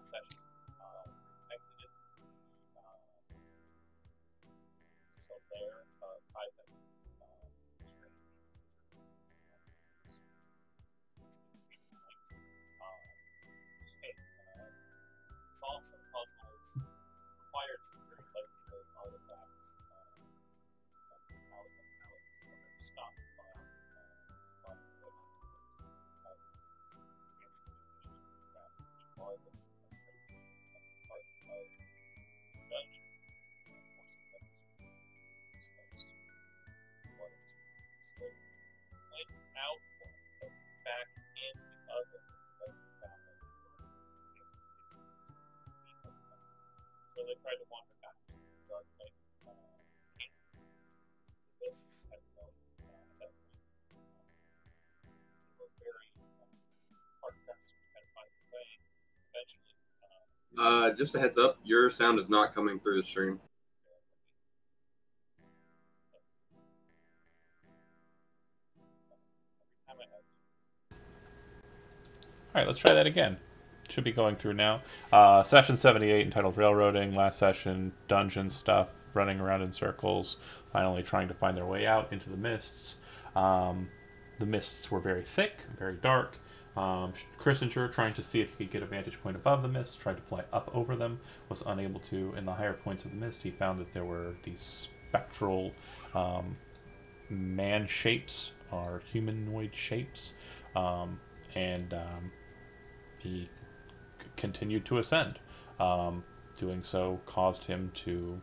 session. Exited from there, 5 minutes. Solve some puzzles, acquired some very legendary artifacts, stop part of the dungeon, went out back in the other so they tried to wander back to the dark lake. This had no that were very hard pressed to kind of find a way. Eventually, just a heads up, your sound is not coming through the stream. Alright, let's try that again. Should be going through now. Session 78 entitled Railroading. Last session, dungeon stuff, running around in circles, finally trying to find their way out into the mists. The mists were very thick, very dark. Christinger, trying to see if he could get a vantage point above the mist, tried to fly up over them, was unable to. In the higher points of the mist, he found that there were these spectral man shapes, or humanoid shapes, and he continued to ascend. Doing so caused him to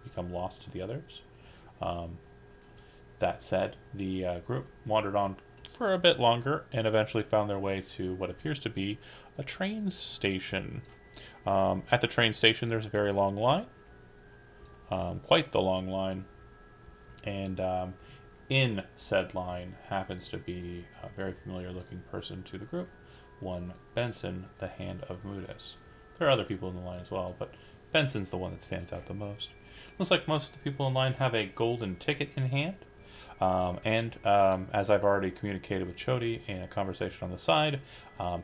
become lost to the others. That said, the group wandered on for a bit longer and eventually found their way to what appears to be a train station. At the train station, there's a very long line, quite the long line, and in said line happens to be a very familiar-looking person to the group, one Benson, the Hand of Mudis. There are other people in the line as well, but Benson's the one that stands out the most. Looks like most of the people in line have a golden ticket in hand. As I've already communicated with Chody in a conversation on the side,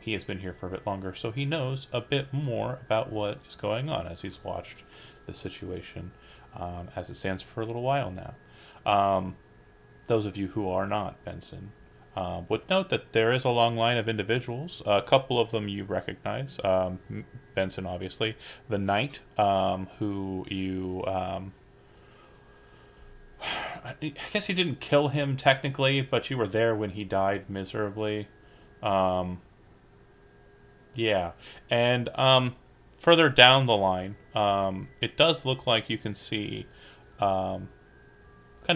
he has been here for a bit longer, so he knows a bit more about what is going on as he's watched the situation as it stands for a little while now. Those of you who are not Benson would note that there is a long line of individuals. A couple of them you recognize. Benson, obviously. The Knight, who you... I guess you didn't kill him technically, but you were there when he died miserably. Yeah. And further down the line, it does look like you can see kind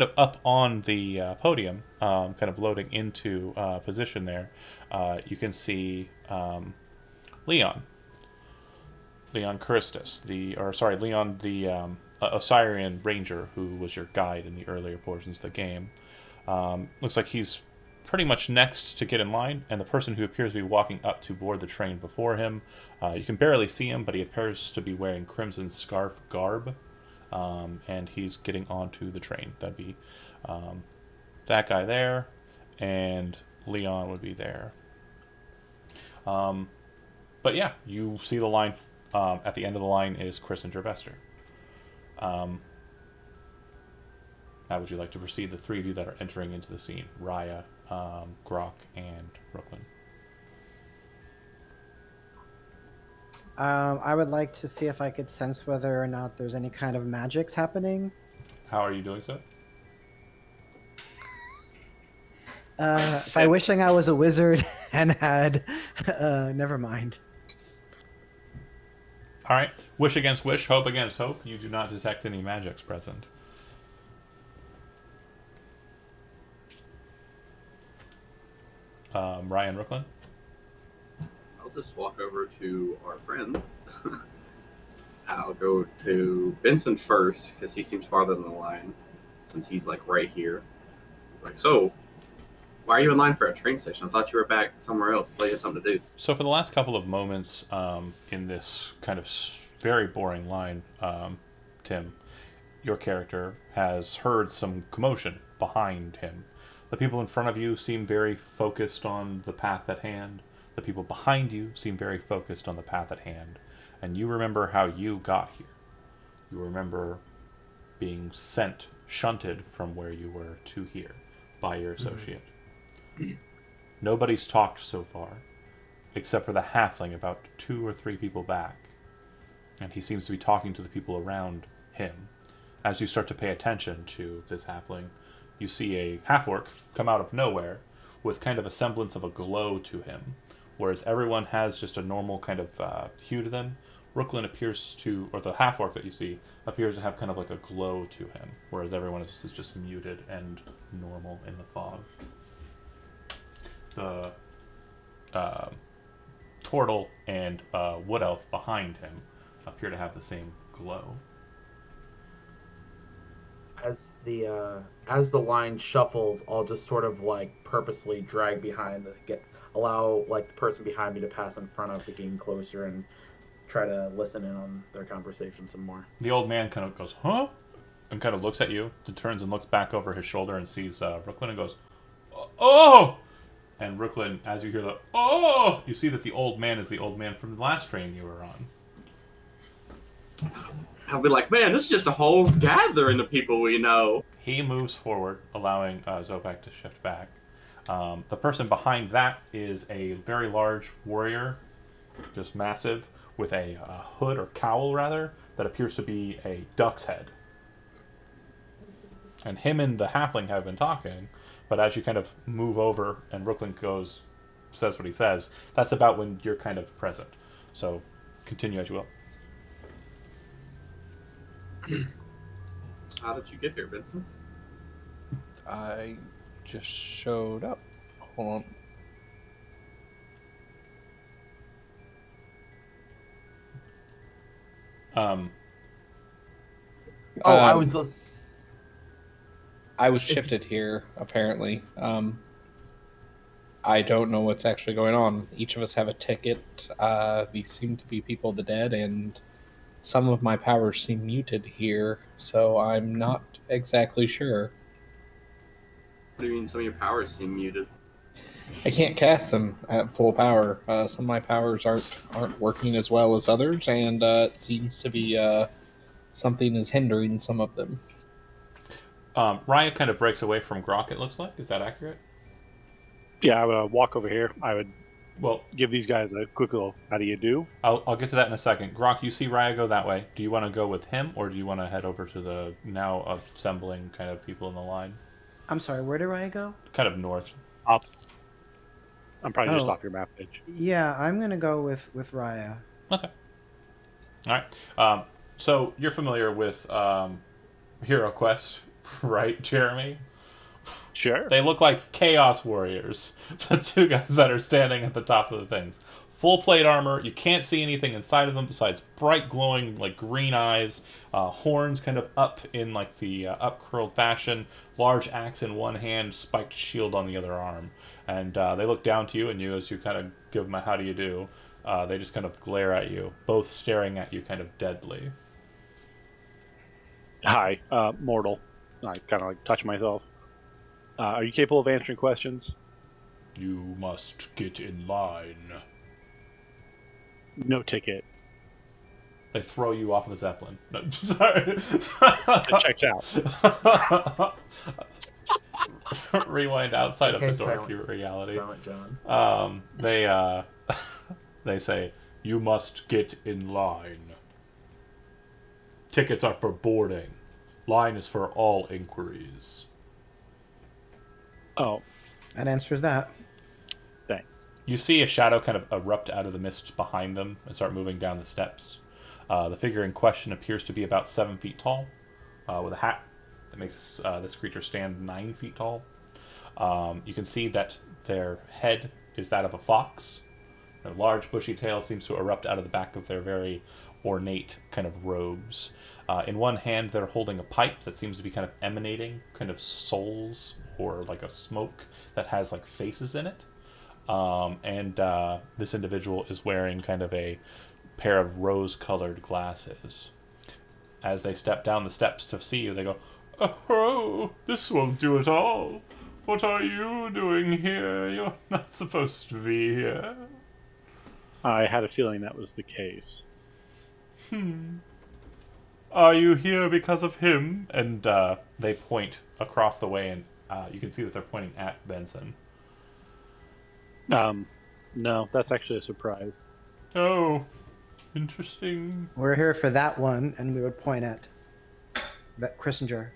of up on the podium, kind of loading into position there, you can see Leon. Leon Christus, Leon the Osirian Ranger, who was your guide in the earlier portions of the game. Looks like he's pretty much next to get in line, and the person who appears to be walking up to board the train before him, you can barely see him, but he appears to be wearing crimson scarf garb, and he's getting onto the train. That'd be that guy there, and Leon would be there. But yeah, you see the line. At the end of the line is Chris and Gervester. How would you like to proceed? The three of you that are entering into the scene: Raya, Grok, and Brooklyn. I would like to see if I could sense whether or not there's any kind of magics happening. How are you doing so? By wishing I was a wizard and had... never mind. Alright. Wish against wish, hope against hope. You do not detect any magics present. Ryan, Brooklyn? I'll just walk over to our friends. I'll go to Benson first, because he seems farther than the line, since he's, like, right here. Like, so, why are you in line for a train station? I thought you were back somewhere else. Like, you had something to do. So for the last couple of moments in this kind of very boring line, Tim, your character has heard some commotion behind him. The people in front of you seem very focused on the path at hand. The people behind you seem very focused on the path at hand, and you remember how you got here. You remember being shunted from where you were to here by your associate. Nobody's talked so far, except for the halfling about 2 or 3 people back. And he seems to be talking to the people around him. As you start to pay attention to this halfling, you see a half-orc come out of nowhere with kind of a semblance of a glow to him. Whereas everyone has just a normal kind of hue to them, Brooklyn appears to, or the half-orc that you see, appears to have kind of like a glow to him. Whereas everyone else is just muted and normal in the fog. The Tortle and Wood Elf behind him appear to have the same glow. As the line shuffles, I'll just sort of like purposely drag behind allow like the person behind me to pass in front of to gain closer and try to listen in on their conversation some more. The old man kind of goes, huh? And kind of looks at you, then turns and looks back over his shoulder and sees Brooklyn and goes, oh! And Brooklyn, as you hear the, oh! You see that the old man is the old man from the last train you were on. I'll be like, man, this is just a whole gathering of people we know. He moves forward, allowing Zobak to shift back. The person behind that is a very large warrior, just massive, with a hood or cowl, rather, that appears to be a duck's head. And him and the halfling have been talking, but as you kind of move over and Brooklyn says what he says, that's about when you're kind of present. So, continue as you will. How did you get here, Vincent? I just showed up. Hold on. I was shifted here, apparently. I don't know what's actually going on. Each of us have a ticket. These seem to be people of the dead, and some of my powers seem muted here, so I'm not exactly sure. What do you mean some of your powers seem muted? I can't cast them at full power. Some of my powers aren't working as well as others, and it seems to be something is hindering some of them. Raya kind of breaks away from Grok, it looks like. Is that accurate? Yeah, I would walk over here. I would give these guys a quick little how do you do? I'll get to that in a second. Grok, you see Raya go that way. Do you want to go with him, or do you want to head over to the now assembling kind of people in the line? I'm sorry, where did Raya go? Kind of north. Up. I'm probably just off your map page. Yeah, I'm going to go with Raya. Okay. All right. So you're familiar with Hero Quest, right, Jeremy? Sure. They look like Chaos Warriors, the 2 guys that are standing at the top of the things. Full plate armor. You can't see anything inside of them besides bright glowing like green eyes, horns kind of up in like the up-curled fashion, large axe in one hand, spiked shield on the other arm. And they look down to you, and you, as you kind of give them a how do you do, they just kind of glare at you, both staring at you kind of deadly. Hi, mortal. I kind of like touch myself. Are you capable of answering questions? You must get in line. No ticket. They throw you off of the Zeppelin. No, sorry. It checks out. Rewind outside of the silent, dorky reality. Silent John. They say, you must get in line. Tickets are for boarding. Line is for all inquiries. Oh. That answers that. Thanks. You see a shadow kind of erupt out of the mist behind them and start moving down the steps. The figure in question appears to be about 7 feet tall, with a hat that makes this creature stand 9 feet tall. You can see that their head is that of a fox. Their large bushy tail seems to erupt out of the back of their very ornate kind of robes. In one hand, they're holding a pipe that seems to be kind of emanating kind of souls or like a smoke that has like faces in it. This individual is wearing kind of a pair of rose-colored glasses. As they step down the steps to see you, they go, "Oh, this won't do at all. What are you doing here? You're not supposed to be here." I had a feeling that was the case. Are you here because of him? And they point across the way, and you can see that they're pointing at Benson. No, that's actually a surprise. Oh, interesting. We're here for that one, and we would point at that Christinger.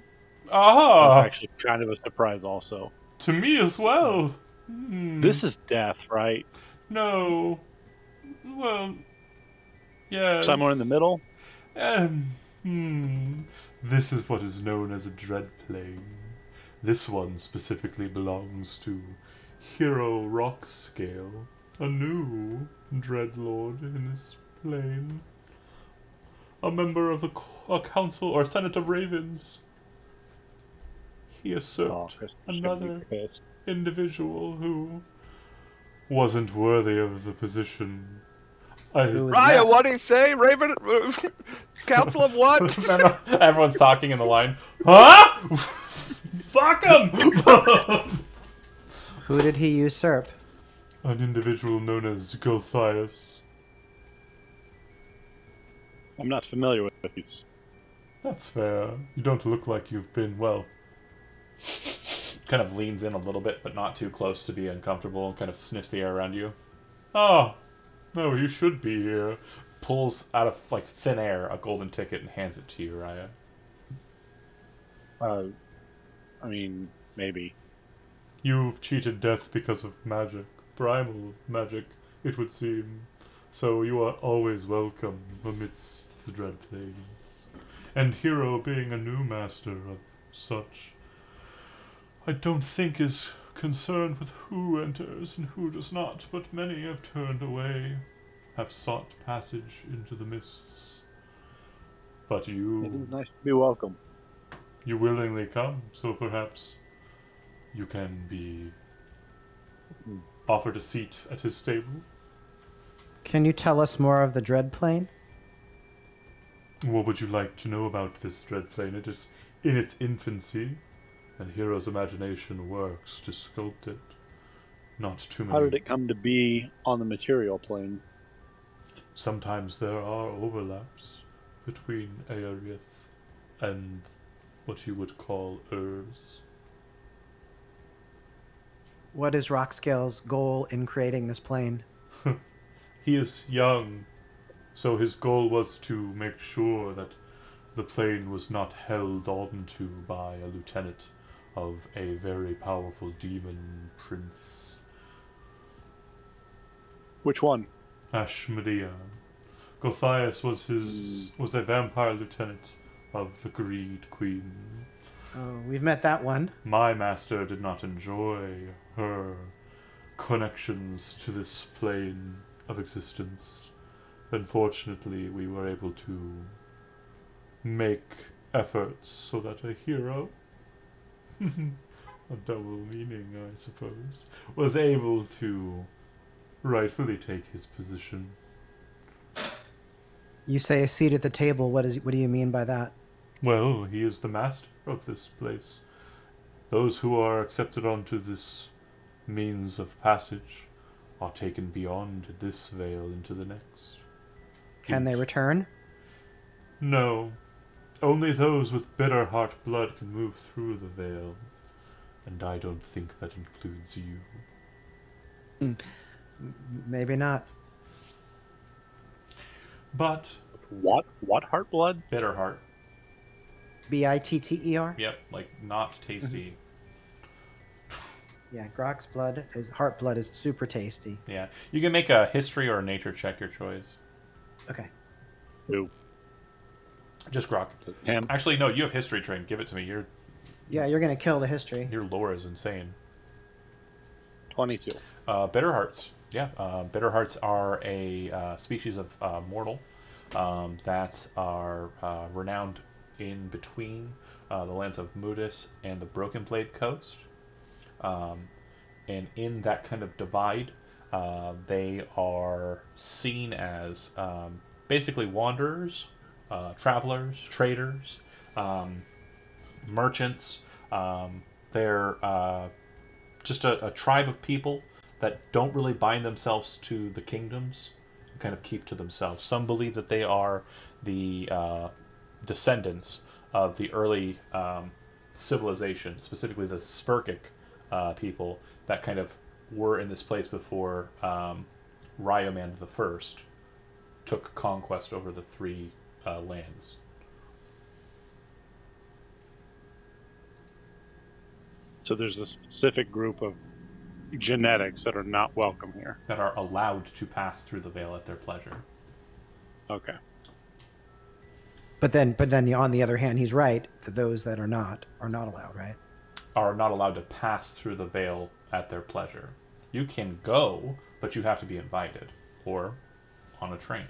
Ah, That's actually kind of a surprise also. to me as well. This is death, right? No. Well, yes. Somewhere in the middle? This is what is known as a dread plane. This one specifically belongs to Hero Rockscale, a new dreadlord in this plane. A member of a council or senate of ravens. He usurped another individual who wasn't worthy of the position. Raya, what do you say? Raven? Council of what? Everyone's talking in the line. Huh? Fuck him! Who did he usurp? An individual known as Gulthias. I'm not familiar with these. That's fair. You don't look like you've been, well... Kind of leans in a little bit, but not too close to be uncomfortable, and kind of sniffs the air around you. Oh, no, you should be here. Pulls out of, like, thin air a golden ticket and hands it to you, Raya. I mean, maybe. You've cheated death because of magic. Primal magic, it would seem. So you are always welcome amidst the dread planes. And Hero, being a new master of such, I don't think is concerned with who enters and who does not, but many have turned away, have sought passage into the mists. But you... It is nice to be welcome. You willingly come, so perhaps you can be offered a seat at his table. Can you tell us more of the dread plane? What would you like to know about this dread plane? It is in its infancy, and Hero's imagination works to sculpt it. Not too many. How did it come to be on the material plane? Sometimes there are overlaps between Aerith and what you would call Urs. What is Rockscale's goal in creating this plane? He is young, so his goal was to make sure that the plane was not held onto by a lieutenant of a very powerful demon prince. Which one? Ashmedea. Gothias was a vampire lieutenant of the Greed Queen. Oh, we've met that one. My master did not enjoy her connections to this plane of existence. Unfortunately, we were able to make efforts so that a hero, a double meaning, I suppose, was able to rightfully take his position. You say a seat at the table. What do you mean by that? Well, he is the master of this place. Those who are accepted onto this means of passage are taken beyond this veil into the next. Can they return? No. Only those with bitter heart blood can move through the veil. And I don't think that includes you. Maybe not. But... What? What heart blood? Bitter heart. Bitter? Yep, like not tasty. Yeah, Grok's heart blood is super tasty. Yeah. You can make a history or a nature check, your choice. Okay. Who? Just Grok. Him. Actually, no, you have history trained. Give it to me. Yeah, you're gonna kill the history. Your lore is insane. 22. Bitter hearts. Yeah, bitter hearts are a species of mortal that are renowned in between the lands of Mudis and the Broken Blade Coast. And in that kind of divide, they are seen as basically wanderers, travelers, traders, merchants. They're just a tribe of people that don't really bind themselves to the kingdoms kind of keep to themselves. Some believe that they are the descendants of the early civilization, specifically the Spurkic people that kind of were in this place before Ryomand the First took conquest over the three lands. So there's a specific group of genetics that are not welcome here. That are allowed to pass through the veil at their pleasure. Okay. But then on the other hand, he's right. Those that are not allowed, right? Are not allowed to pass through the veil at their pleasure. You can go, but you have to be invited, or on a train.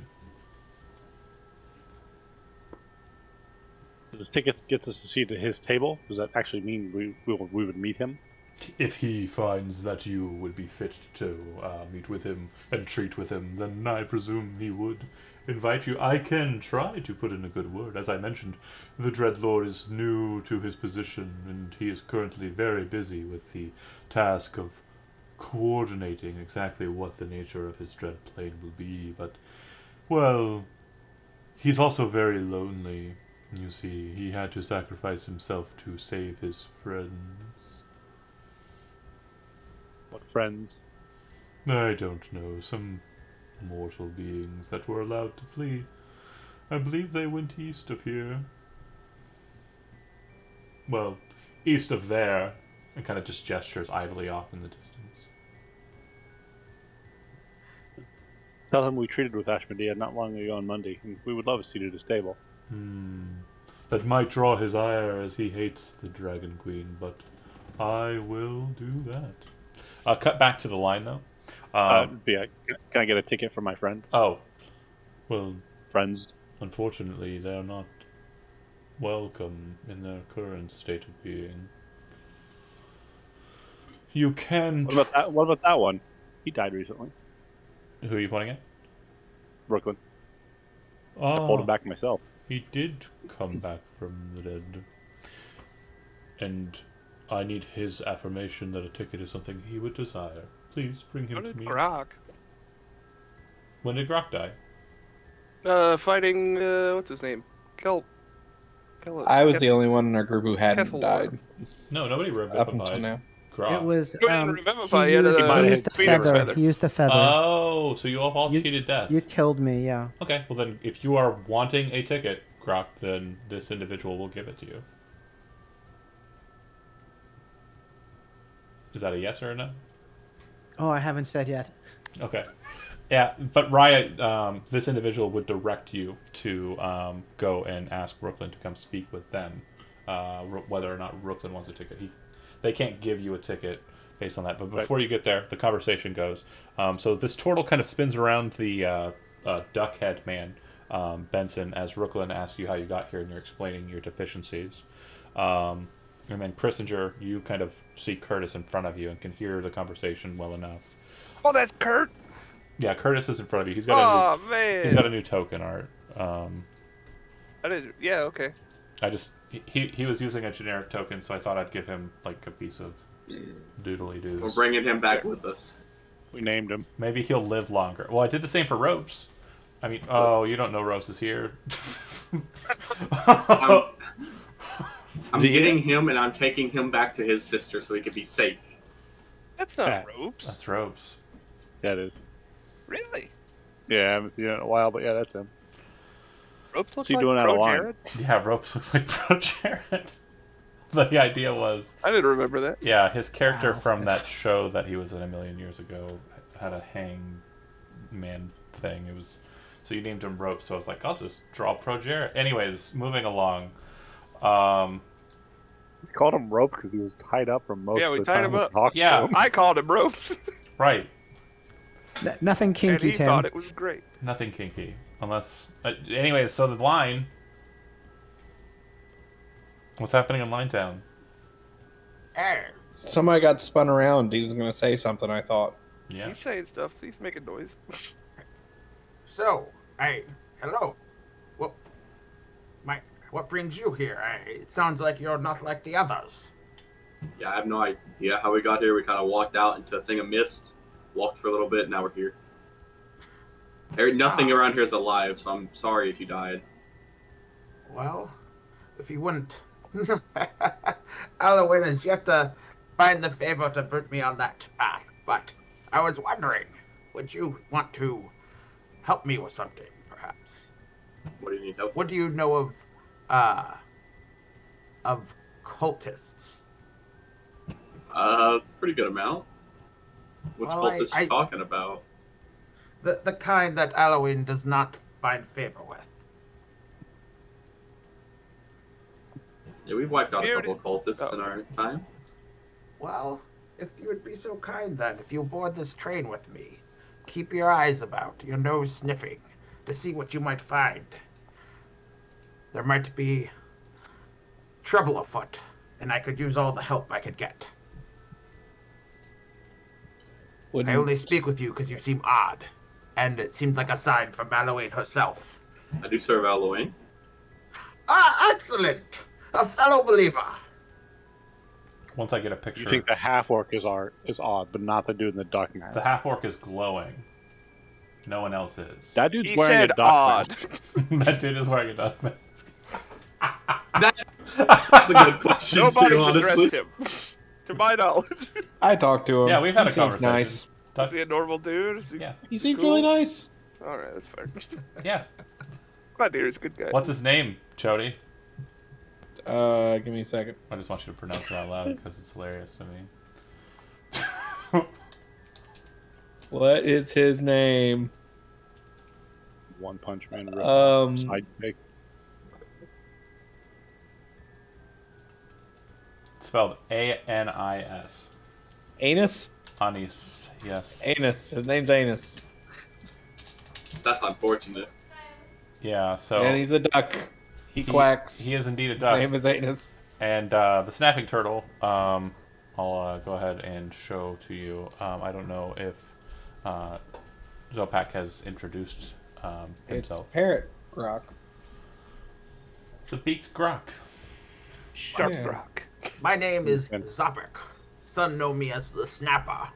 The ticket gets us a seat at his table. Does that actually mean we would meet him? If he finds that you would be fit to meet with him and treat with him, then I presume he would invite you. I can try to put in a good word. As I mentioned, the Dreadlord is new to his position, and he is currently very busy with the task of coordinating exactly what the nature of his dread plane will be. But, well, he's also very lonely. You see, he had to sacrifice himself to save his friends. What friends? I don't know. Some mortal beings that were allowed to flee. I believe they went east of here. Well, east of there. And kind of just gestures idly off in the distance. Tell him we treated with Ashmedea not long ago on Monday, and we would love a seat at his table. That might draw his ire, as he hates the Dragon Queen, but I will do that. Cut back to the line, though. Can I get a ticket for my friend? Oh. Well, friends. Unfortunately, they are not welcome in their current state of being. You can... What about that one? He died recently. Who are you pointing at? Brooklyn. Oh. I pulled him back myself. He did come back from the dead. And I need his affirmation that a ticket is something he would desire. Please bring him to me. Grok? When did Grok die? Fighting, what's his name? I was the only one in our group who hadn't died. No, nobody up until now. Grok. It was. He used the feather. He used the feather. Oh, so you all cheated death. You killed me, yeah. Okay, well then, if you are wanting a ticket, Grok, then this individual will give it to you. Is that a yes or a no? Oh, I haven't said yet. Okay. Yeah, but Raya, this individual would direct you to go and ask Brooklyn to come speak with them, whether or not Brooklyn wants a ticket. They can't give you a ticket based on that. But before you get there, the conversation goes. So this turtle kind of spins around the duckhead man, Benson, as Brooklyn asks you how you got here, and you're explaining your deficiencies. And then Christinger, you kind of see Curtis in front of you and can hear the conversation well enough. Oh, that's Kurt. Yeah, Curtis is in front of you. He's got man. He's got a new token art. I did. Yeah, okay. He was using a generic token, so I thought I'd give him like a piece of doodly doos. We're bringing him back with us. We named him. Maybe he'll live longer. Well, I did the same for Ropes. I mean, you don't know Ropes is here. I'm getting him, and I'm taking him back to his sister so he can be safe. That's not Ropes. That's Ropes. Yeah, it is. Really? Yeah, I haven't seen it in a while, but yeah, that's him. Ropes looks he like doing Pro out of line? Jared? Yeah, Ropes looks like Pro Jared. The idea was... I didn't remember that. Yeah, his character from that show that he was in a million years ago had a hangman thing. It was... So you named him Ropes, so I was like, I'll just draw Pro Jared. Anyways, moving along. We called him Ropes because he was tied up from most of the time. Yeah, we tied him up. Yeah. I called him Ropes. Right. Nothing kinky, and he Tim. thought it was great. Nothing kinky. Unless... anyways, so the line... What's happening in Line Town? Somebody got spun around. He was going to say something, I thought. Yeah. He's saying stuff. He's making noise. So, hello. What brings you here? It sounds like you're not like the others. Yeah, I have no idea how we got here. We kind of walked out into a thing of mist, walked for a little bit, and now we're here. Nothing around here is alive, so I'm sorry if you died. Well, if you wouldn't... Halloween has yet to find the favor to put me on that path, but I was wondering, would you want to help me with something, perhaps? What do you need help? What do you know of cultists? Pretty good amount. Which Well, cultists are you talking about? The kind that Halloween does not find favor with. Yeah, we've wiped out a couple of cultists in our time. Well, if you would be so kind then, if you board this train with me, keep your eyes about, your nose sniffing, to see what you might find. There might be trouble afoot, and I could use all the help I could get. I only speak with you because you seem odd, and it seems like a sign from Halloween herself. I do serve Halloween. Ah, excellent! A fellow believer. Once I get a picture... You think the half-orc is odd, but not the dude in the duck mask. The half-orc is glowing. No one else is. That dude's wearing a duck mask. That dude is wearing a duck mask. That's a good question. Nobody too, addressed him, to my knowledge. I talked to him. Yeah, we've had he a conversation. Nice. Is he a normal dude? Yeah. He seems cool? really nice. Alright, that's fine. Yeah. My dude is a good guy. What's his name, Chody? Give me a second. I just want you to pronounce it out loud because it's hilarious to me. What is his name? One Punch Man. Side pick. It's spelled A-N-I-S. Anus? Anis, yes. Anus. His name's Anus. That's unfortunate. Yeah, so... And he's a duck. He quacks. He is indeed a His duck. His name is Anus. And the snapping turtle, I'll go ahead and show to you. I don't know if Zopak has introduced himself. It's Parrot Grok. It's a beaked grok. Sharp Grok. My name is Zopek. Some know me as the Snapper.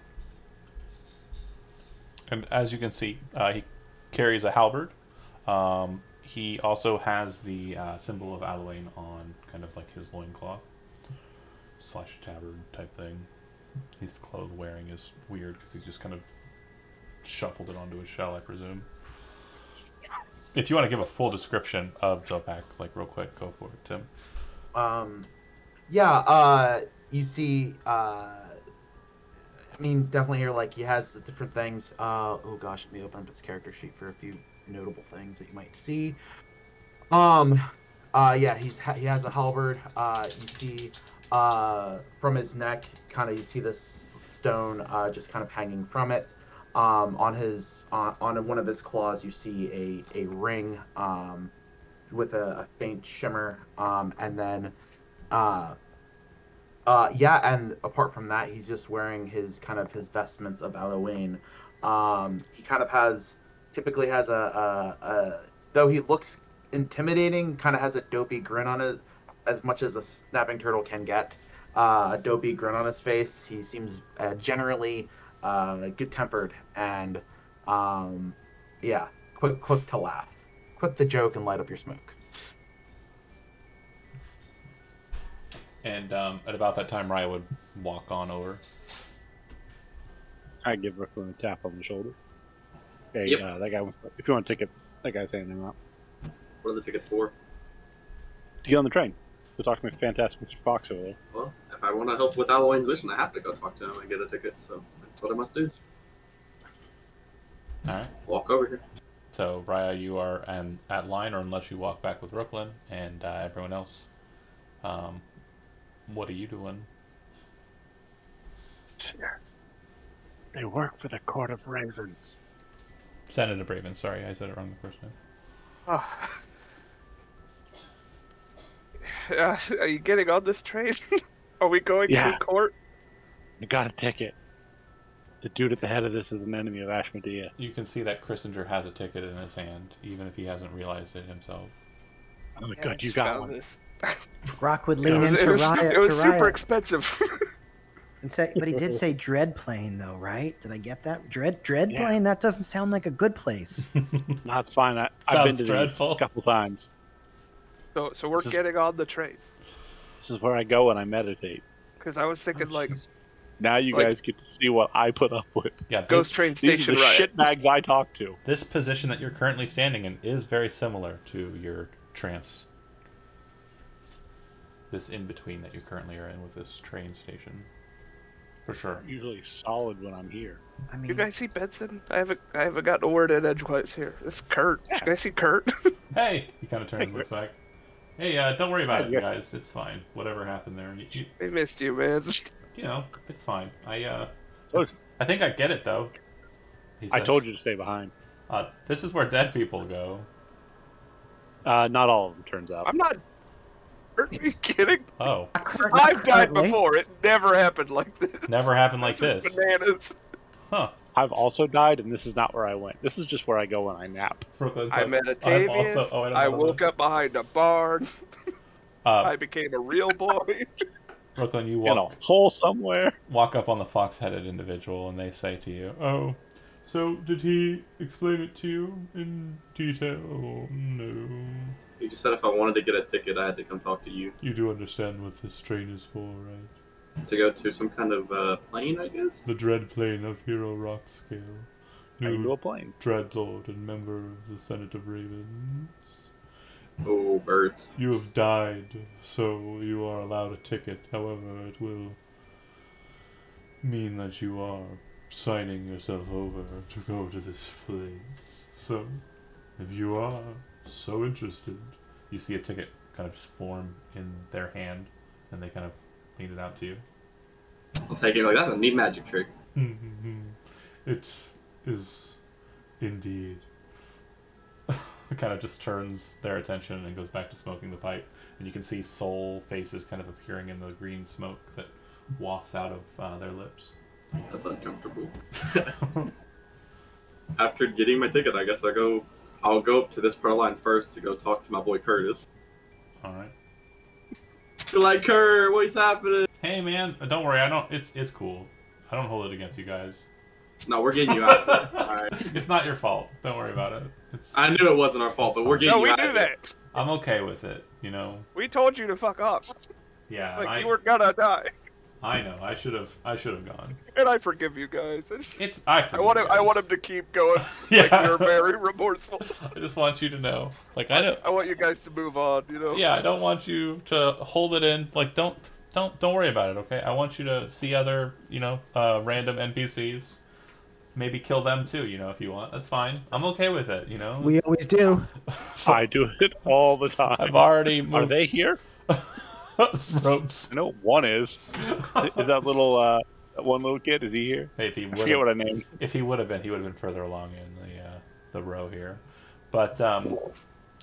And as you can see, he carries a halberd. He also has the symbol of Halloween on kind of like his loincloth / tabard type thing. His clothes wearing is weird because he just kind of shuffled it onto his shell, I presume. Yes. If you want to give a full description of Zopak, like real quick, go for it, Tim. You see, I mean, definitely here, like, he has the different things. Oh gosh, let me open up his character sheet for a few notable things that you might see. Yeah, he has a halberd. You see, from his neck, kind of, you see this stone, just kind of hanging from it. On one of his claws, you see a ring, with a faint shimmer. And then, and apart from that, he's just wearing his vestments of Halloween. He kind of typically has though he looks intimidating, kind of has a dopey grin on it, as much as a snapping turtle can get. A dopey grin on his face. He seems generally good-tempered and quick to laugh, quick to joke and light up your smoke. And at about that time, Raya would walk on over. I give Brooklyn a tap on the shoulder. Hey, Yep. That guy wants. If you want a ticket, that guy's handing them out. What are the tickets for? To get on the train. Go talk to my fantastic Mr. Fox over there. Well, if I want to help with Halloween's mission, I have to go talk to him and get a ticket, so that's what I must do. Alright. Walk over here. So, Raya, you are at line, or unless you walk back with Brooklyn and everyone else. What are you doing? Sir, they work for the Court of Ravens. Senate of Ravens, sorry, I said it wrong the first time. Are you getting on this train? Are we going to court? You got a ticket. The dude at the head of this is an enemy of Ashmedea. You can see that Christinger has a ticket in his hand, even if he hasn't realized it himself. Oh my god, you got one. Rock would lean into It was Riot. super expensive. But he did say dread plane, though, right? Did I get that? Dread plane? That doesn't sound like a good place. No, it's fine. I've been to dreadful. these a couple times. So we're getting on the train. This is where I go when I meditate. Because I was thinking, now you guys get to see what I put up with. Yeah, Ghost Train Station. These are the shitbags I talk to. This position that you're currently standing in is very similar to your trance. This in between that you currently are in with this train station. For sure. I'm usually solid when I'm here. I mean, You guys see Benson? I haven't gotten a word in edgewise here. It's Kurt. You guys see Kurt? Hey! He kind of turns and looks back. Hey, don't worry about it, guys. It's fine. Whatever happened there. I missed you, man. You know, it's fine. I think I get it, though. I told you to stay behind. This is where dead people go. Not all of them, turns out. I'm not... Are you kidding? Oh. I've died before. It never happened like this. Never happened like this. Bananas. Huh. I've also died, and this is not where I went. This is just where I go when I nap. I met a Tavian. I woke up behind a barn. I became a real boy. Brooklyn, you in a hole somewhere. Walk up on the fox-headed individual, and they say to you, "Oh, so did he explain it to you in detail? Oh, no." He just said if I wanted to get a ticket, I had to come talk to you. You do understand what this train is for, right? To go to some kind of plane, I guess? The dread plane of Hero Rock Scale. New plane. Dreadlord and member of the Senate of Ravens. Oh, birds. You have died, so you are allowed a ticket. However, it will mean that you are signing yourself over to go to this place. So, if you are so interested, you see a ticket kind of just form in their hand, and they kind of lean it out to you. I'll take it. Like, that's a neat magic trick. It is indeed. It kind of just turns their attention and goes back to smoking the pipe, and you can see soul faces kind of appearing in the green smoke that wafts out of their lips. That's uncomfortable. After getting my ticket, I guess I'll go up to this part of the line first to go talk to my boy Curtis. Alright. You're like, Kurt, what's happening? Hey man, don't worry, it's cool. I don't hold it against you guys. No, we're getting you out of there. Alright. It's not your fault. Don't worry about it. I knew it wasn't our fault, but we're getting you out of there. No, we knew that. I'm okay with it, you know. We told you to fuck up. Yeah, you were gonna die. I know. I should have gone. And I forgive you guys. I want him to keep going. Yeah. Like you're very remorseful. I just want you to know. Like I want you guys to move on, you know. Yeah, I don't want you to hold it in. Like don't worry about it, okay? I want you to see other, random NPCs. Maybe kill them too, if you want. That's fine. I'm okay with it, We always do. I do it all the time. I've already moved. Are they here? Ropes. I know one is. Is that little one little kid? Is he here? Hey, I forget what I named. If he would have been, he would have been further along in the row here. But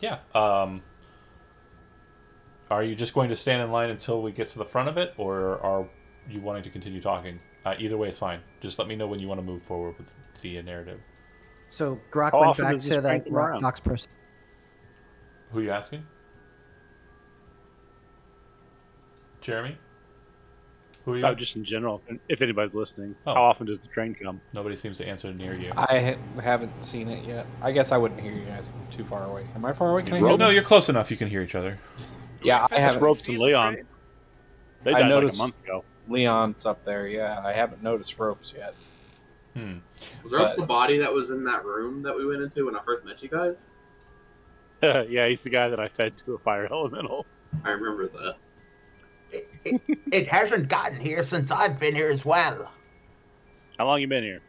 yeah. Are you just going to stand in line until we get to the front of it, or are you wanting to continue talking? Either way is fine. Just let me know when you want to move forward with the narrative. So Grok went back to that rock fox person. Who are you asking? Jeremy? Who are you? Oh, just in general. If anybody's listening, how often does the train come? Nobody seems to answer near you. I haven't seen it yet. I guess I wouldn't hear you guys. I'm too far away. Am I far away? Can I hear you? No, you're close enough. You can hear each other. Yeah, I haven't. Ropes and Leon. They died like a month ago. Leon's up there. Yeah, I haven't noticed Ropes yet. Was Ropes the body that was in that room that we went into when I first met you guys? Yeah, he's the guy that I fed to a fire elemental. I remember that. It hasn't gotten here since I've been here as well. How long you been here?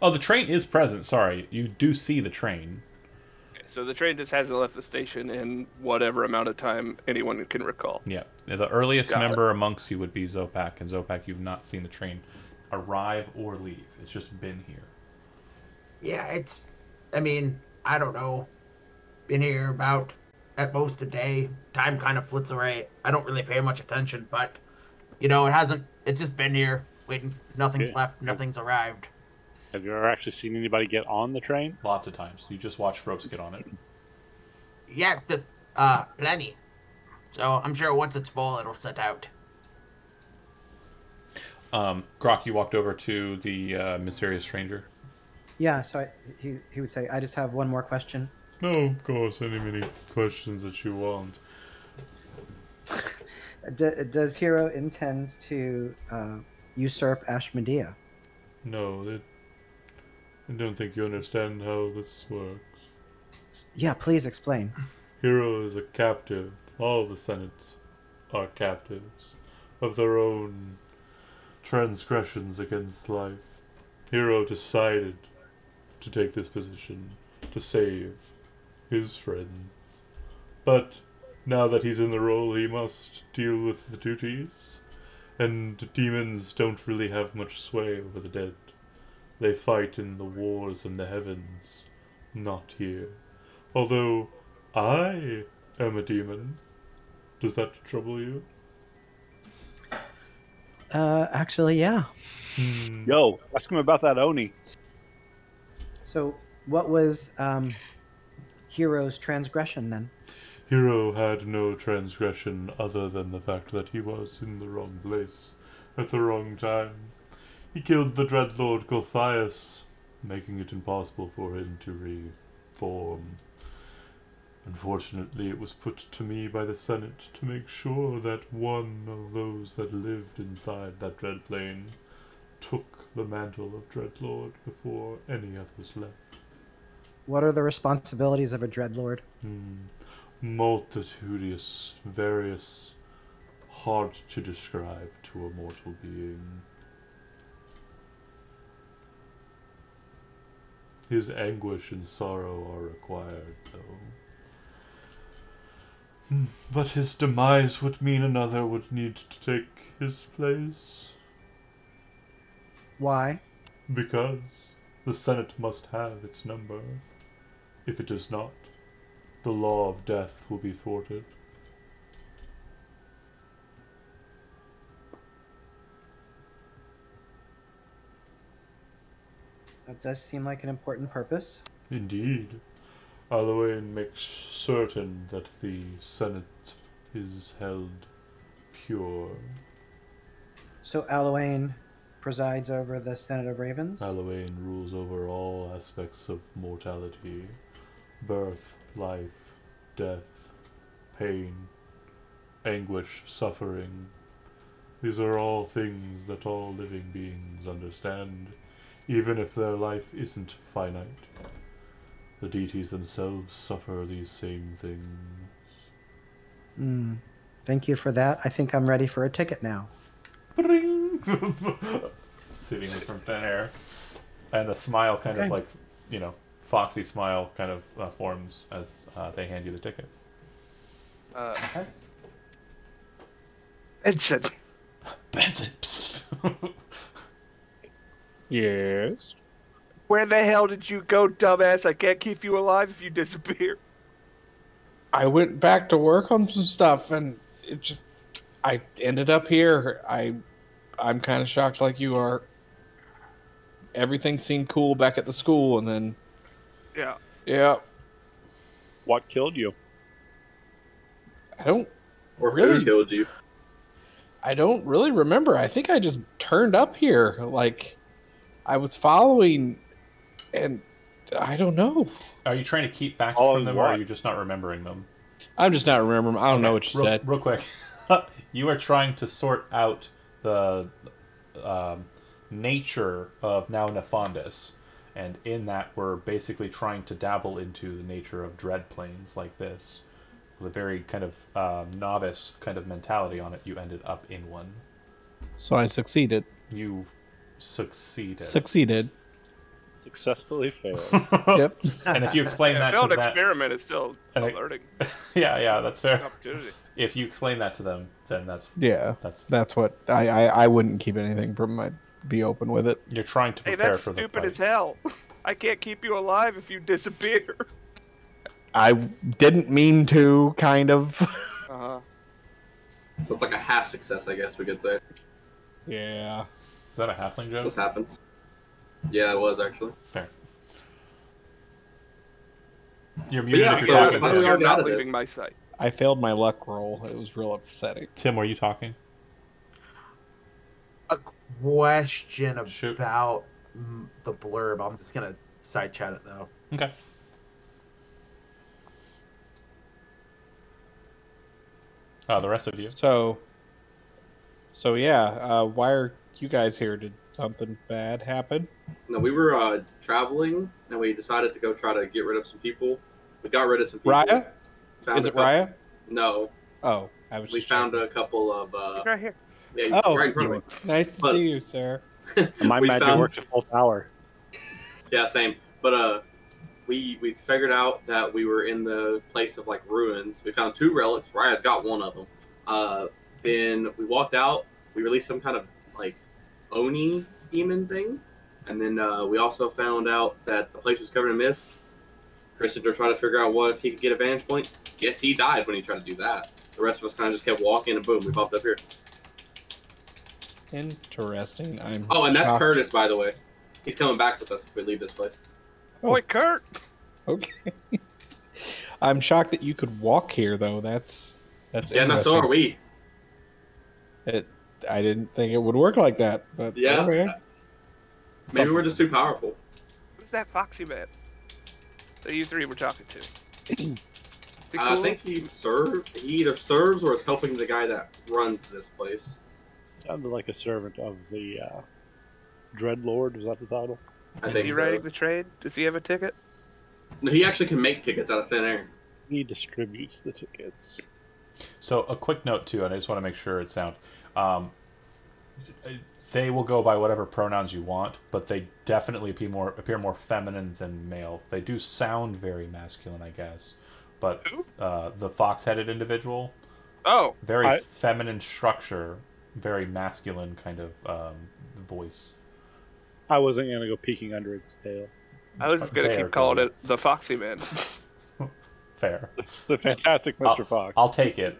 Oh, the train is present. Sorry, you do see the train. Okay, so the train just hasn't left the station in whatever amount of time anyone can recall. Yeah, the earliest member amongst you would be Zopak, and Zopak, you've not seen the train arrive or leave. It's just been here. Yeah, I don't know. Been here about, at most, a day. Time kind of flits away. I don't really pay much attention, but, it's just been here, waiting. Nothing's left, nothing's arrived. Have you ever actually seen anybody get on the train? Lots of times. You just watch Ropes get on it. Yeah, plenty. So I'm sure once it's full, it'll set out. Grok, you walked over to the mysterious stranger. Yeah, so he would say, I just have one more question. No, of course, any many questions that you want. Does Hero intend to usurp Ashmedea? No, I don't think you understand how this works. Yeah, please explain. Hero is a captive. All the Senates are captives of their own transgressions against life. Hero decided to take this position to save his friends. But now that he's in the role, he must deal with the duties. And demons don't really have much sway over the dead. They fight in the wars in the heavens, not here. Although I am a demon. Does that trouble you? Actually, yeah. Yo, ask him about that Oni. So, what was Hero's transgression then? Hero had no transgression other than the fact that he was in the wrong place at the wrong time. He killed the Dreadlord Golthias, making it impossible for him to reform. Unfortunately, it was put to me by the Senate to make sure that one of those that lived inside that Dreadplane took the mantle of Dreadlord before any others left. What are the responsibilities of a Dreadlord? Multitudinous, various, hard to describe to a mortal being. His anguish and sorrow are required, though. But his demise would mean another would need to take his place. Why? Because the Senate must have its number. If it does not, the law of death will be thwarted. That does seem like an important purpose. Indeed. Alawain makes certain that the Senate is held pure. So Alawain presides over the Senate of Ravens? Alawain rules over all aspects of mortality. Birth, life, death, pain, anguish, suffering. These are all things that all living beings understand, even if their life isn't finite. The deities themselves suffer these same things. Thank you for that. I think I'm ready for a ticket now. Bring! Sitting from thin air. And a smile kind of like, foxy smile kind of forms as they hand you the ticket. Benson! Benson! Psst. Yes? Where the hell did you go, dumbass? I can't keep you alive if you disappear. I went back to work on some stuff, and I ended up here. I'm kind of shocked like you are. Everything seemed cool back at the school, and then... Yeah. What killed you? I don't Or really... who killed you? I don't really remember. I think I just turned up here. Like, I was following... And I don't know. Are you trying to keep facts from them, or are you just not remembering them? I'm just not remembering. I don't know what you said. Real quick. You are trying to sort out the nature of now Nefandus. And in that, we're basically trying to dabble into the nature of dread planes like this. With a very kind of novice kind of mentality on it, you ended up in one. So I succeeded. You succeeded. Successfully failed. Yep. And if you explain that to failed that... experiment is still learning. Yeah, that's fair. Opportunity. If you explain that to them, then that's... Yeah, that's what... I wouldn't keep anything from my... Be open with it. You're trying to prepare that's for the stupid fight. as hell. I can't keep you alive if you disappear. I didn't mean to, kind of. Uh-huh. So it's like a half success, I guess we could say. Yeah. Is that a halfling joke? This happens. Yeah, it was actually. Fair. You're muted yeah, if so you're how talking. do we You're already out not of this? leaving my sight. I failed my luck roll. It was real upsetting. Tim, were you talking? a question about the blurb. I'm just gonna side chat it though. Okay. The rest of you. So yeah. Why are you guys here? Did something bad happen? No, we were traveling, and we decided to go try to get rid of some people. We got rid of some people. Raya? Is it Raya? No. Oh, we found a couple of. He's right here. Yeah, he's right in front of me. Nice to see you, sir. My magic works a full hour. Yeah, same. But we figured out that we were in the place of like ruins. We found 2 relics. Raya's got one of them. Then we walked out. We released some kind of like Oni demon thing, and then we also found out that the place was covered in mist. Christopher tried to figure out what if he could get a vantage point. Guess he died when he tried to do that. The rest of us kind of just kept walking, and boom, we popped up here. Interesting. And that's Curtis, by the way. He's coming back with us if we leave this place. Boy, Kurt. Okay. I'm shocked that you could walk here, though. That's yeah, no, so are we. I didn't think it would work like that, but yeah. Okay. Maybe we're just too powerful. Who's that foxy man that you 3 were talking to? Cool? I think he either serves or is helping the guy that runs this place. Sounded like a servant of the Dreadlord. Was that the title? Is he writing the trade? Does he have a ticket? No, he actually can make tickets out of thin air. He distributes the tickets. So a quick note too, and I just want to make sure it's sound. They will go by whatever pronouns you want, but they definitely appear more feminine than male. They do sound very masculine, I guess. But the fox-headed individual, very feminine structure, very masculine kind of voice. I wasn't gonna go peeking under its tail. I was just gonna keep calling it the Foxy Man. Fair. It's a fantastic Mr. Fox. I'll take it.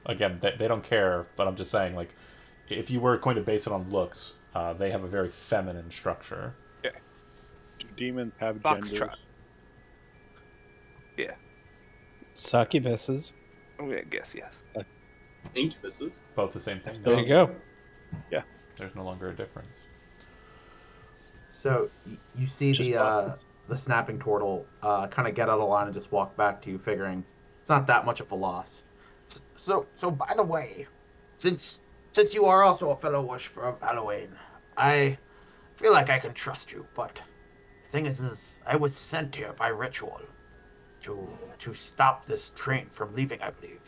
Again, they don't care, but I'm just saying, like, if you were going to base it on looks, they have a very feminine structure. Yeah. Do demons have genders? Yeah. Succubuses. I'm gonna guess yes. Incubuses. Both the same thing. There you go. Yeah. There's no longer a difference. So you see the snapping turtle kind of get out of line and just walk back to you, figuring it's not that much of a loss. So by the way, since you are also a fellow worshiper of Halloween, I feel like I can trust you. But the thing is I was sent here by ritual to stop this train from leaving. I believe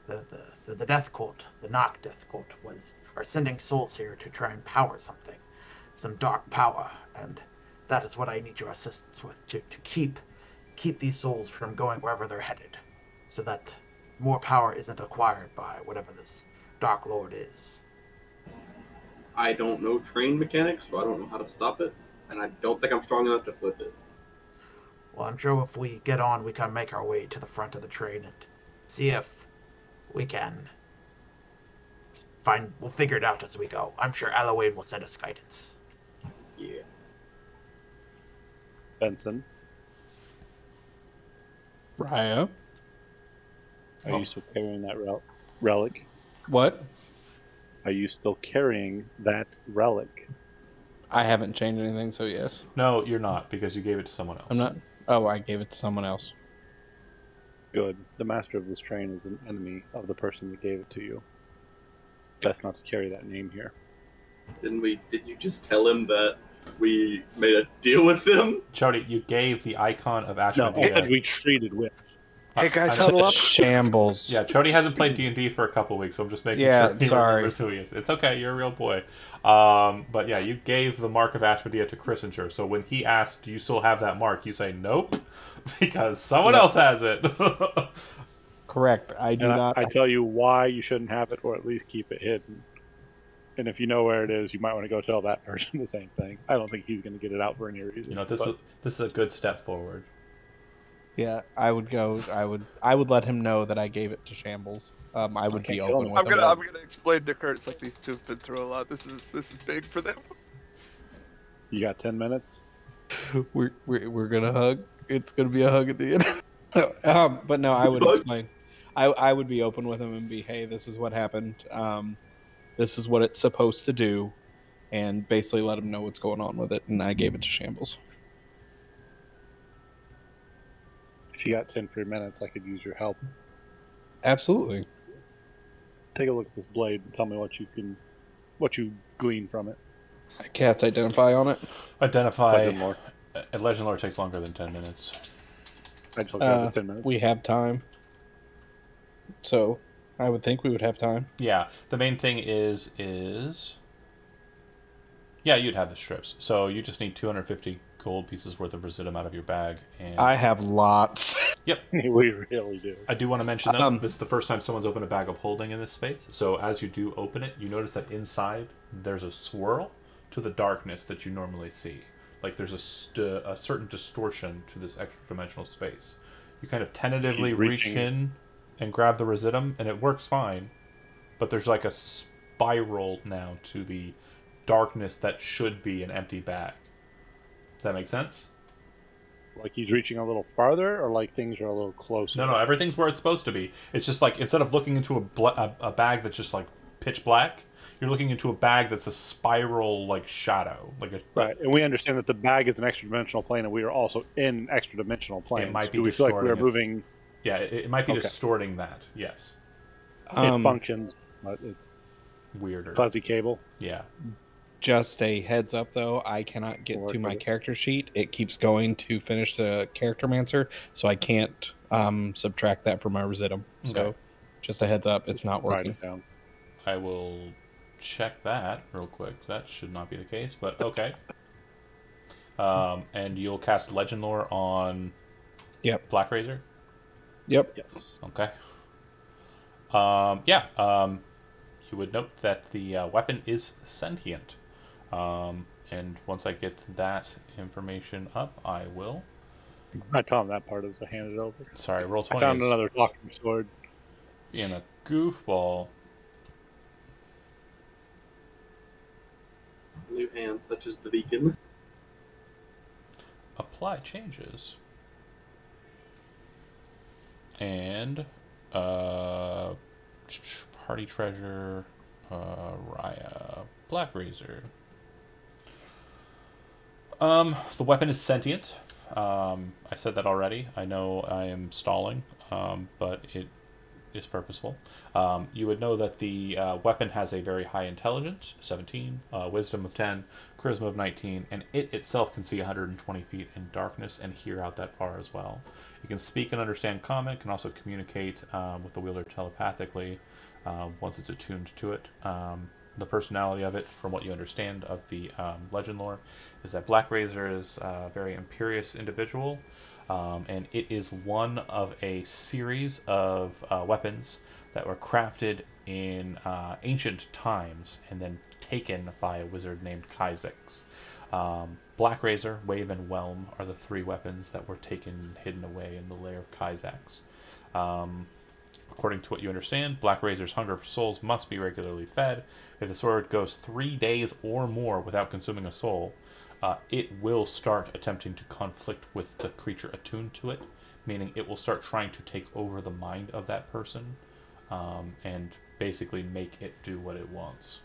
the Death Court, the Knock Death Court, are sending souls here to try and power something. Some dark power, and that is what I need your assistance with, to keep these souls from going wherever they're headed, so that more power isn't acquired by whatever this Dark Lord is. I don't know train mechanics, so I don't know how to stop it, and I don't think I'm strong enough to flip it. Well, I'm sure if we get on, we can make our way to the front of the train and see if we can we'll figure it out as we go. I'm sure Halloween will send us guidance. Yeah. Benson. Raya. Are you still carrying that relic? What? Are you still carrying that relic? I haven't changed anything, so yes. No, you're not, because you gave it to someone else. I'm not. Oh, I gave it to someone else. Good. The master of this train is an enemy of the person that gave it to you. Best not to carry that name here. Didn't you just tell him that we made a deal with them? Jody, you gave the icon of Ash. No, I said we treated with. Hey guys, huddle up. Shambles. Yeah, Chody hasn't played D&D for a couple weeks, so I'm just making sure he remembers who he is. It's okay, you're a real boy. But yeah, you gave the mark of Ashmedea to Christinger, so when he asked, do you still have that mark, you say nope, because someone else has it. Correct. I do not. I tell you why you shouldn't have it, or at least keep it hidden. And if you know where it is, you might want to go tell that person the same thing. I don't think he's going to get it out for any reason. You know, this is a good step forward. Yeah, I would go. I would let him know that I gave it to Shambles. I would be open with him. I'm gonna explain to Kurt. It's like these two have been through a lot. This is big for them. You got 10 minutes. We're gonna hug. It's gonna be a hug at the end. But no, I would explain. I would be open with him and be, hey, this is what happened. this is what it's supposed to do, and basically let him know what's going on with it. And I gave it to Shambles. If you got 10 free minutes, I could use your help. Absolutely. Take a look at this blade and tell me what you glean from it. I cast Identify on it. Identify. Legend lore takes longer than 10 minutes. I just looked at 10 minutes. We have time. So, I would think we would have time. Yeah. The main thing is... Yeah, you'd have the strips. So you just need 250 gold pieces worth of residuum out of your bag. And I have lots. Yep. We really do. I do want to mention, though, this is the first time someone's opened a bag of holding in this space. So as you do open it, you notice that inside there's a swirl to the darkness that you normally see. Like there's a certain distortion to this extra-dimensional space. You kind of tentatively reach in and grab the residuum, and it works fine. But there's like a spiral now to the darkness that should be an empty bag. Does that make sense? Like he's reaching a little farther, or like things are a little closer? No, everything's where it's supposed to be. It's just like, instead of looking into a bag that's just like pitch black, you're looking into a bag that's a spiral like shadow. Right, and we understand that the bag is an extra-dimensional plane, and we are also in extra-dimensional planes. It might be Do we feel like we're distorting moving? Yeah, it might be distorting that, yes. It functions, but it's weirder. Fuzzy cable. Yeah. Just a heads up, though, I cannot get to my character sheet. It keeps going to finish the Charactermancer, so I can't subtract that from my residuum. Okay. So, just a heads up, it's not working. Write it down. I will check that real quick. That should not be the case, but okay. And you'll cast Legend Lore on Black Razor? Yep. Yes. Okay. You would note that the weapon is sentient. And once I get that information up, I will. I tell him that part as I hand it over. Sorry, roll 20. I found another talking sword. Being a goofball. New hand touches the beacon. Apply changes. And party treasure, Raya, Black Razor. The weapon is sentient. I said that already. I know I am stalling, but it is purposeful. You would know that the weapon has a very high intelligence, 17, wisdom of 10, charisma of 19, and it itself can see 120 feet in darkness and hear out that far as well. It can speak and understand common, can also communicate with the wielder telepathically once it's attuned to it. The personality of it, from what you understand of the legend lore, is that Black Razor is a very imperious individual, and it is one of a series of weapons that were crafted in ancient times and then taken by a wizard named Kaizex. Black Razor, Wave, and Whelm are the three weapons that were taken and hidden away in the lair of Kaizex. According to what you understand, Black Razor's hunger for souls must be regularly fed. If the sword goes 3 days or more without consuming a soul, it will start attempting to conflict with the creature attuned to it, meaning it will start trying to take over the mind of that person and basically make it do what it wants.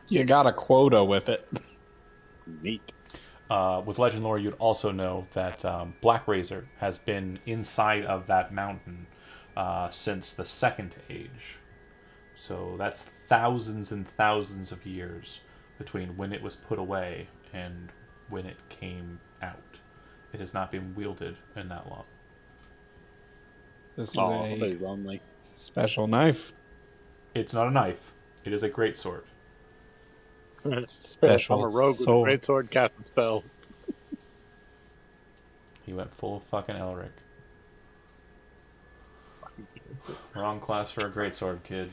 You got a quota with it. Neat. With Legend Lore, you'd also know that Black Razor has been inside of that mountain since the Second Age. So that's thousands and thousands of years between when it was put away and when it came out. It has not been wielded in that long. This is a special knife. It's not a knife. It is a greatsword. Special I'm a rogue with a greatsword casting spells. He went full fucking Elric. Wrong class for a greatsword, kid.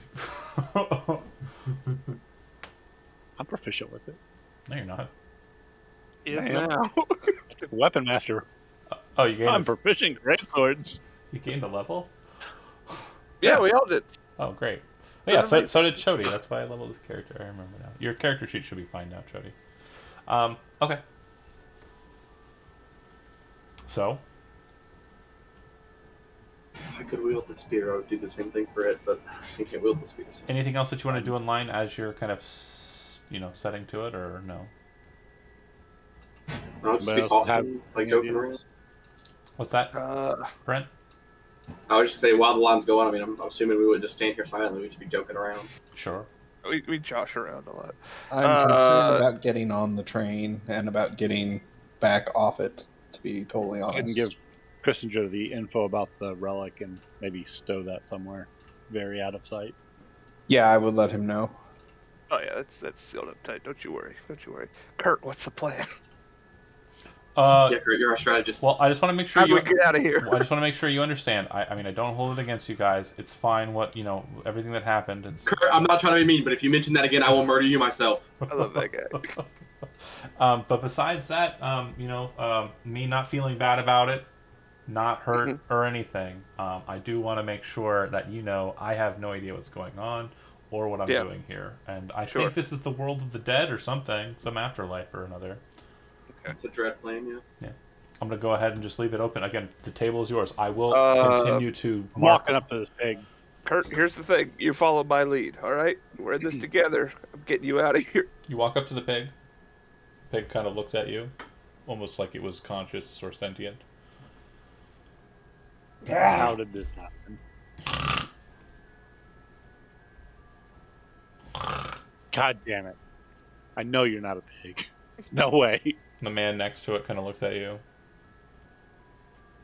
I'm proficient with it. No, you're not. Is now. Weapon master. Oh, you gained. I'm proficient in greatswords. You gained a level? Yeah, we all did. Oh, great. Oh, yeah, so did Chody. That's why I leveled this character. I remember now. Your character sheet should be fine now, Chody. Okay. So? I could wield the spear, I would do the same thing for it, but I can't wield the spear. So. Anything else that you want to do in line as you're kind of, setting to it, or no? I'll just be talking, like joking around. What's that, Brent? I was just saying, while the line's going, I mean, I'm assuming we wouldn't just stand here silently, we'd just be joking around. Sure. We josh around a lot. I'm concerned about getting on the train and about getting back off it, to be totally honest. I can give Christinger the info about the relic and maybe stow that somewhere very out of sight. Yeah, I would let him know. Oh yeah, that's sealed up tight. Don't you worry. Kurt, what's the plan? Yeah, Kurt, you're our strategist. Well, I just want to make sure How do we get out of here? I just want to make sure you understand. I mean, I don't hold it against you guys. It's fine. Everything that happened. Kurt, I'm not trying to be mean, but if you mention that again, I will murder you myself. I love that guy. But besides that, me not feeling bad about it, not hurt or anything. I do want to make sure that I have no idea what's going on or what I'm doing here, and I think this is the world of the dead or something, some afterlife or another. It's a dread plan, yeah. Yeah. I'm going to go ahead and just leave it open. Again, the table is yours. I will continue to walking up to this pig. Kurt, here's the thing. You follow my lead, all right? We're in this together. I'm getting you out of here. You walk up to the pig. Pig kind of looks at you, almost like it was conscious or sentient. How did this happen? God damn it. I know you're not a pig. No way. The man next to it kind of looks at you.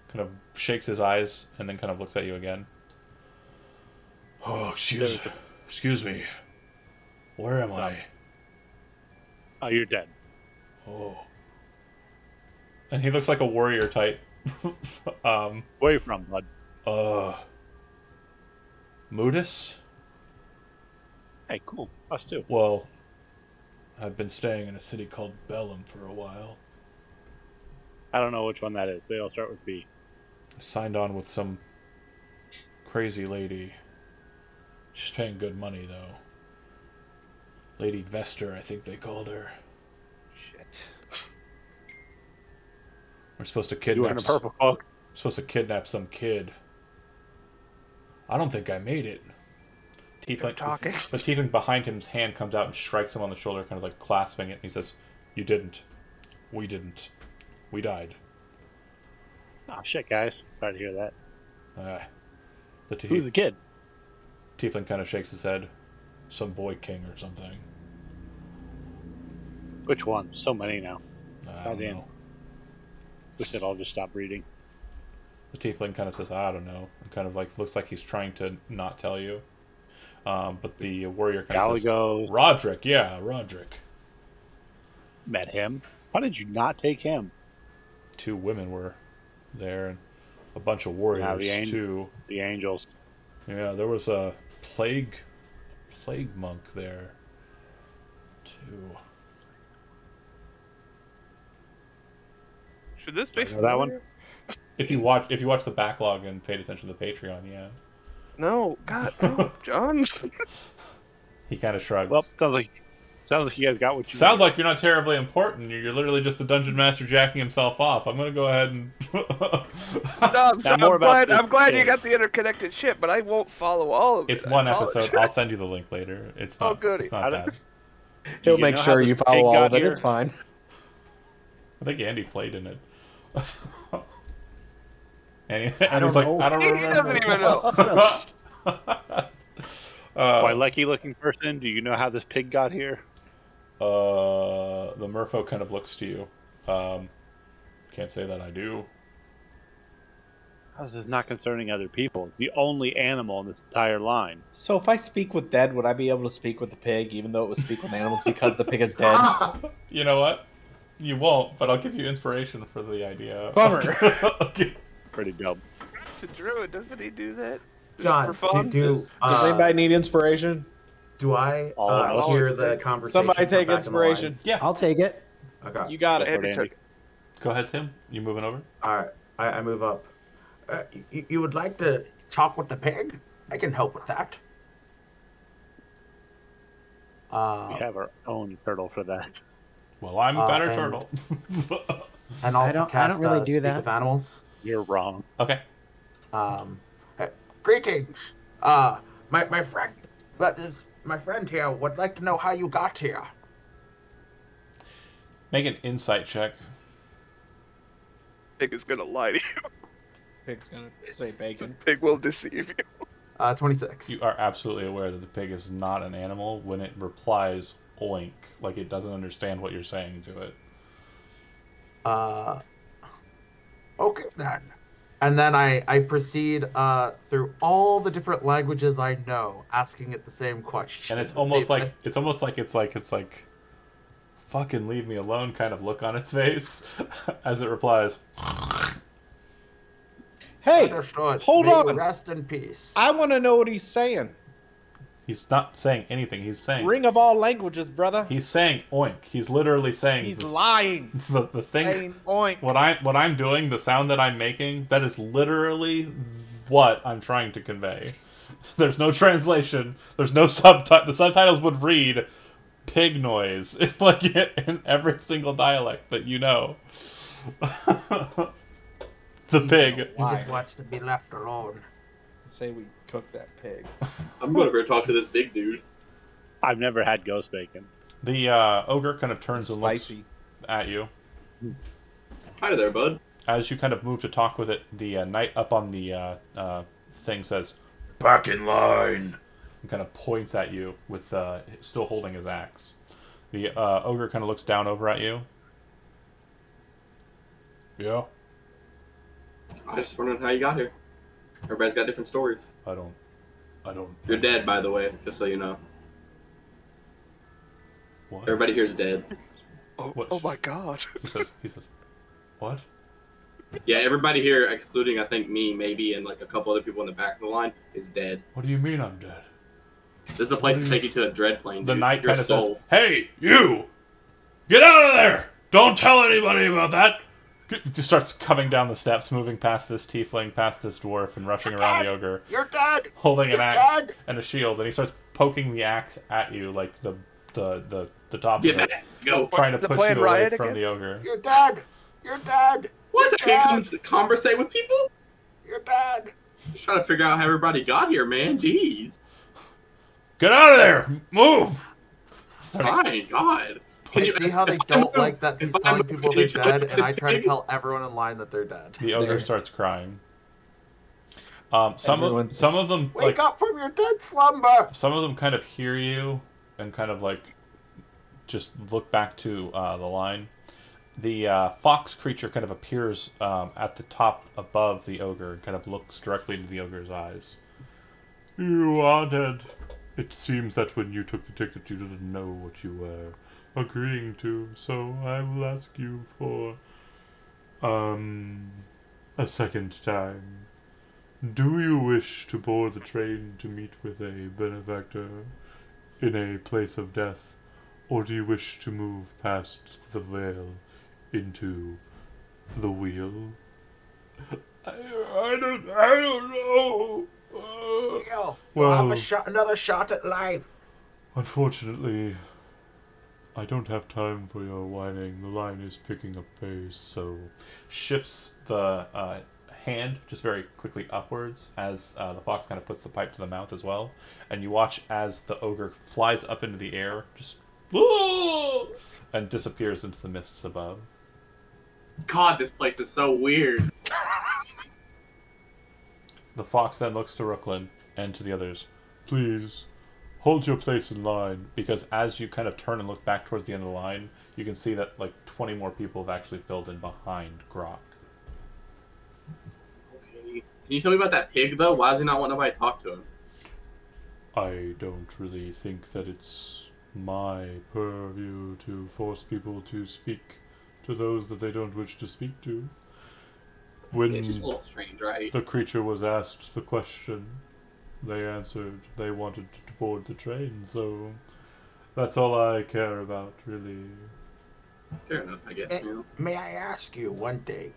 Kind of shakes his eyes and then kind of looks at you again. Oh, excuse me. Where am I? Oh, you're dead. Oh. And he looks like a warrior type. Where are you from, bud? Moodus? Hey, cool. Us too. Well, I've been staying in a city called Bellum for a while. I don't know which one that is. They all start with B. I signed on with some crazy lady. She's paying good money, though. Lady Vester, I think they called her. Shit. We're supposed to kidnap... You were in a purple cloak? Supposed to kidnap some kid. I don't think I made it. Talking. But Tiefling behind him's hand comes out and strikes him on the shoulder, kind of like clasping it, and he says, "You didn't. We didn't. We died." Oh shit, guys! Sorry to hear that. Who's the kid? Tiefling kind of shakes his head. Some boy king or something. Which one? So many now. I don't know. Wish they'd all just stop reading. The Tiefling kind of says, "I don't know," and kind of like looks like he's trying to not tell you. But the warrior kind of says, Roderick, yeah, Roderick. Met him? Why did you not take him? 2 women were there, and a bunch of warriors, too. The angels. Yeah, there was a plague monk there, too. Should this be that one? If you watch the backlog and paid attention to the Patreon, yeah. No, God, no, John. He kind of shrugs. Well, sounds like you guys got what you Sounds like you're not terribly important. You're literally just the dungeon master jacking himself off. I'm gonna go ahead and. I'm glad you got the interconnected ship, but I won't follow all of it. It's one episode. I'll send you the link later. It's not. Oh, goody. It's not bad. He'll make sure you follow all of it. It's fine. I think Andy played in it. And I don't know. I don't remember. He doesn't even know. Why, lucky-looking person, do you know how this pig got here? The merfolk kind of looks to you. Can't say that I do. How's this not concerning other people? It's the only animal in this entire line. So if I speak with dead, would I be able to speak with the pig, even though it was speak with animals because the pig is dead? You know what? You won't, but I'll give you inspiration for the idea. Bummer. Okay. Pretty dope. It's a druid, doesn't he do that? John, for fun? Does anybody need inspiration? Do I hear the conversation? Somebody take inspiration. Yeah, I'll take it. Okay. You got it. Andy. Go ahead, Tim. You moving over? All right, I move up. You would like to talk with the pig? I can help with that. We have our own turtle for that. Well, I'm a better turtle. And I don't really do that with animals. You're wrong. Okay. Greetings. My friend, my friend here would like to know how you got here. Make an insight check. Pig is gonna lie to you. Pig's gonna say bacon. Pig will deceive you. 26. You are absolutely aware that the pig is not an animal when it replies oink, like it doesn't understand what you're saying to it. Okay then. And then I proceed through all the different languages I know, asking it the same question. And it's almost like fucking leave me alone kind of look on its face as it replies. Hey, Understood. hold May you on. rest in peace. I want to know what he's saying. He's not saying anything. He's saying Ring of all languages, brother. He's saying oink. He's literally saying He's lying. The thing. Saying oink. What I'm doing, the sound that I'm making, that is literally what I'm trying to convey. There's no translation. There's no subtitle. The subtitles would read pig noise like in every single dialect that you know. The pig. He just wants to be left alone. Say we cook that pig. I'm going to go talk to this big dude. I've never had ghost bacon. The ogre kind of turns and looks at you. Hi there, bud. As you kind of move to talk with it, the knight up on the thing says, "Back in line," and kind of points at you with still holding his axe. The ogre kind of looks down over at you. Yeah. I was just wondering how you got here. Everybody's got different stories. I don't. You're dead, by the way, just so you know. What? Everybody here's dead. Oh my god. He says, what? Yeah, everybody here, excluding I think me, maybe, and like a couple other people in the back of the line, is dead. What do you mean I'm dead? This is a place to take you to a dread plane. The dude. knight Your kind of soul. says, "Hey, you! Get out of there! Don't tell anybody about that!" Just starts coming down the steps, moving past this tiefling, past this dwarf, and rushing around the ogre. You're dead. Holding an You're axe dead. and a shield, and he starts poking the axe at you like the top of it, Go. trying to The push plan you away riot from again? the ogre. You're dead. You're dead. What? I You're can't come dead. to conversate with people? You're dead. Just trying to figure out how everybody got here, man. Jeez. Get out of there! Move! Fine, God. Can You see how they don't like that he's telling people they're dead, and I try to tell everyone in line that they're dead. The ogre starts crying. Some of them Wake up from your dead slumber. Some of them kind of hear you and kind of like just look back to the line. The fox creature kind of appears at the top above the ogre and kind of looks directly into the ogre's eyes. You are dead. It seems that when you took the ticket you didn't know what you were agreeing to, so I will ask you for a second time. Do you wish to board the train to meet with a benefactor in a place of death, or do you wish to move past the veil into the wheel? I don't know. We'll have another shot at life. Unfortunately, I don't have time for your whining. The line is picking up pace, so shifts the hand just very quickly upwards as the fox kind of puts the pipe to the mouth as well, and you watch as the ogre flies up into the air, just and disappears into the mists above. God, this place is so weird. The fox then looks to Rooklyn and to the others. Please, hold your place in line, because as you kind of turn and look back towards the end of the line, you can see that like 20 more people have actually filled in behind Grok. Okay. Can you tell me about that pig, though? Why does he not want nobody to talk to him? I don't really think that it's my purview to force people to speak to those that they don't wish to speak to. When It's just a little strange, right? the creature was asked the question, they answered they wanted to board the train, so that's all I care about, really. Fair enough, I guess. May I ask you one thing?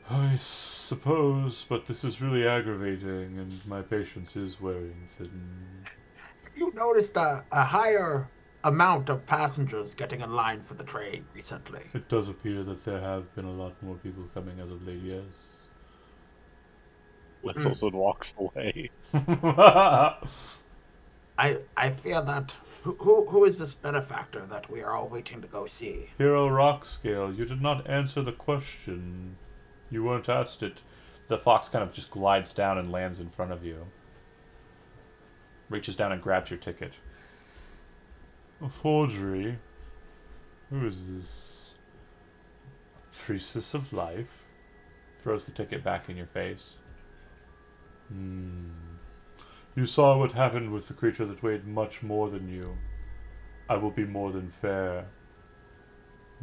I suppose, but this is really aggravating, and my patience is wearing thin. Have you noticed a higher amount of passengers getting in line for the train recently? It does appear that there have been a lot more people coming as of late, yes. whistles and walks away. I fear that. Who is this benefactor that we are all waiting to go see? Hero Rockscale, you did not answer the question. You weren't asked it. The fox kind of just glides down and lands in front of you. Reaches down and grabs your ticket. A forgery? Who is this? A priestess of life? Throws the ticket back in your face. You saw what happened with the creature that weighed much more than you. I will be more than fair.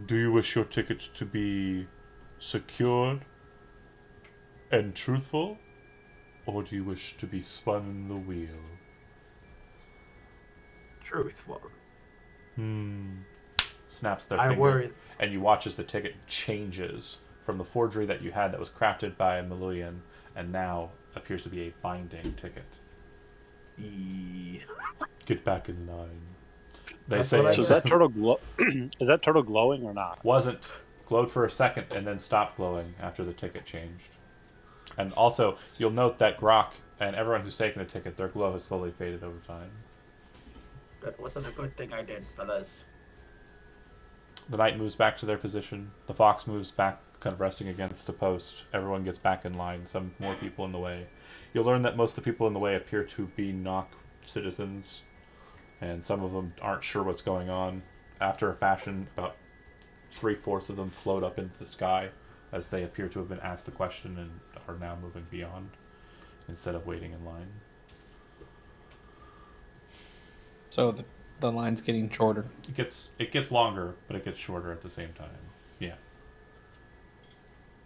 Do you wish your ticket to be secured and truthful, or do you wish to be spun in the wheel? Truthful. Snaps their I finger, worry. and you watch as the ticket changes from the forgery that you had that was crafted by a Maluyan, and now appears to be a binding ticket. Get back in line. They say. So is that turtle is that turtle glowing or not? Wasn't. Glowed for a second and then stopped glowing after the ticket changed. And also, you'll note that Grok and everyone who's taken a ticket, their glow has slowly faded over time. That wasn't a good thing I did for this. The knight moves back to their position. The fox moves back, kind of resting against a post. Everyone gets back in line. Some more people in the way. You'll learn that most of the people in the way appear to be Nock citizens, and some of them aren't sure what's going on. After a fashion, about 3/4 of them float up into the sky as they appear to have been asked the question and are now moving beyond instead of waiting in line. So the line's getting shorter. It gets longer, but it gets shorter at the same time. Yeah.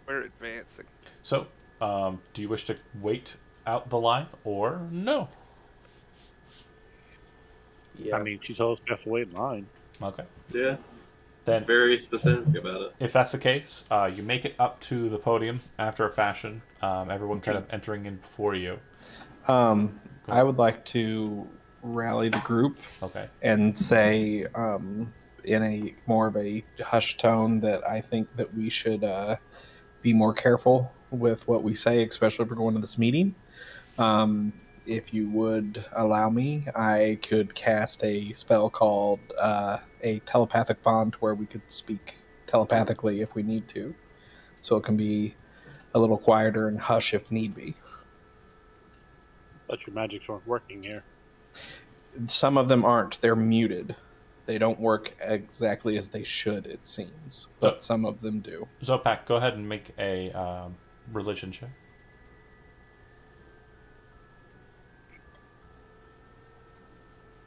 We're advancing. So, do you wish to wait out the line or no? Yeah. I mean, she told us we have to wait in line. Okay. Yeah. Then, Very specific about it. if that's the case, you make it up to the podium after a fashion. Everyone kind of entering in before you. I would like to rally the group. Okay. And say, in a more of a hushed tone, that I think that we should be more careful with what we say, especially if we're going to this meeting. If you would allow me, I could cast a spell called a telepathic bond, where we could speak telepathically if we need to, so it can be a little quieter and hush if need be. But your magics aren't working here. Some of them aren't. They're muted. They don't work exactly as they should, it seems. But some of them do. Zopak, go ahead and make a religion check.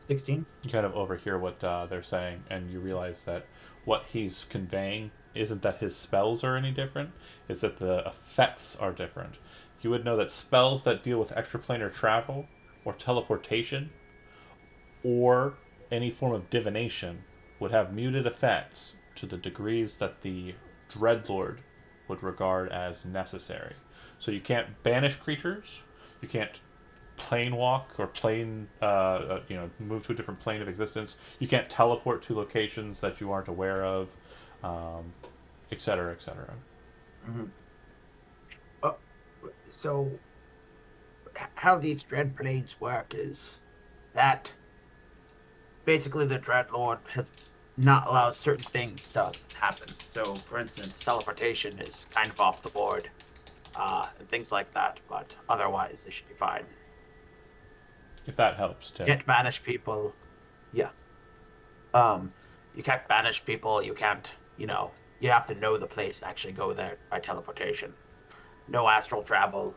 16. You kind of overhear what they're saying, and you realize that what he's conveying isn't that his spells are any different, it's that the effects are different. You would know that spells that deal with extraplanar travel, or teleportation, or any form of divination would have muted effects to the degrees that the Dreadlord would regard as necessary. So you can't banish creatures, you can't plane walk or plane, move to a different plane of existence. You can't teleport to locations that you aren't aware of, etc., etc. Mm-hmm. So, how these dread blades work is that basically the Dreadlord has not allowed certain things to happen. So, for instance, teleportation is kind of off the board, and things like that. But otherwise, they should be fine. If that helps, Tim. You can't banish people. Yeah. You can't banish people. You can't, you have to know the place to actually go there by teleportation. No astral travel,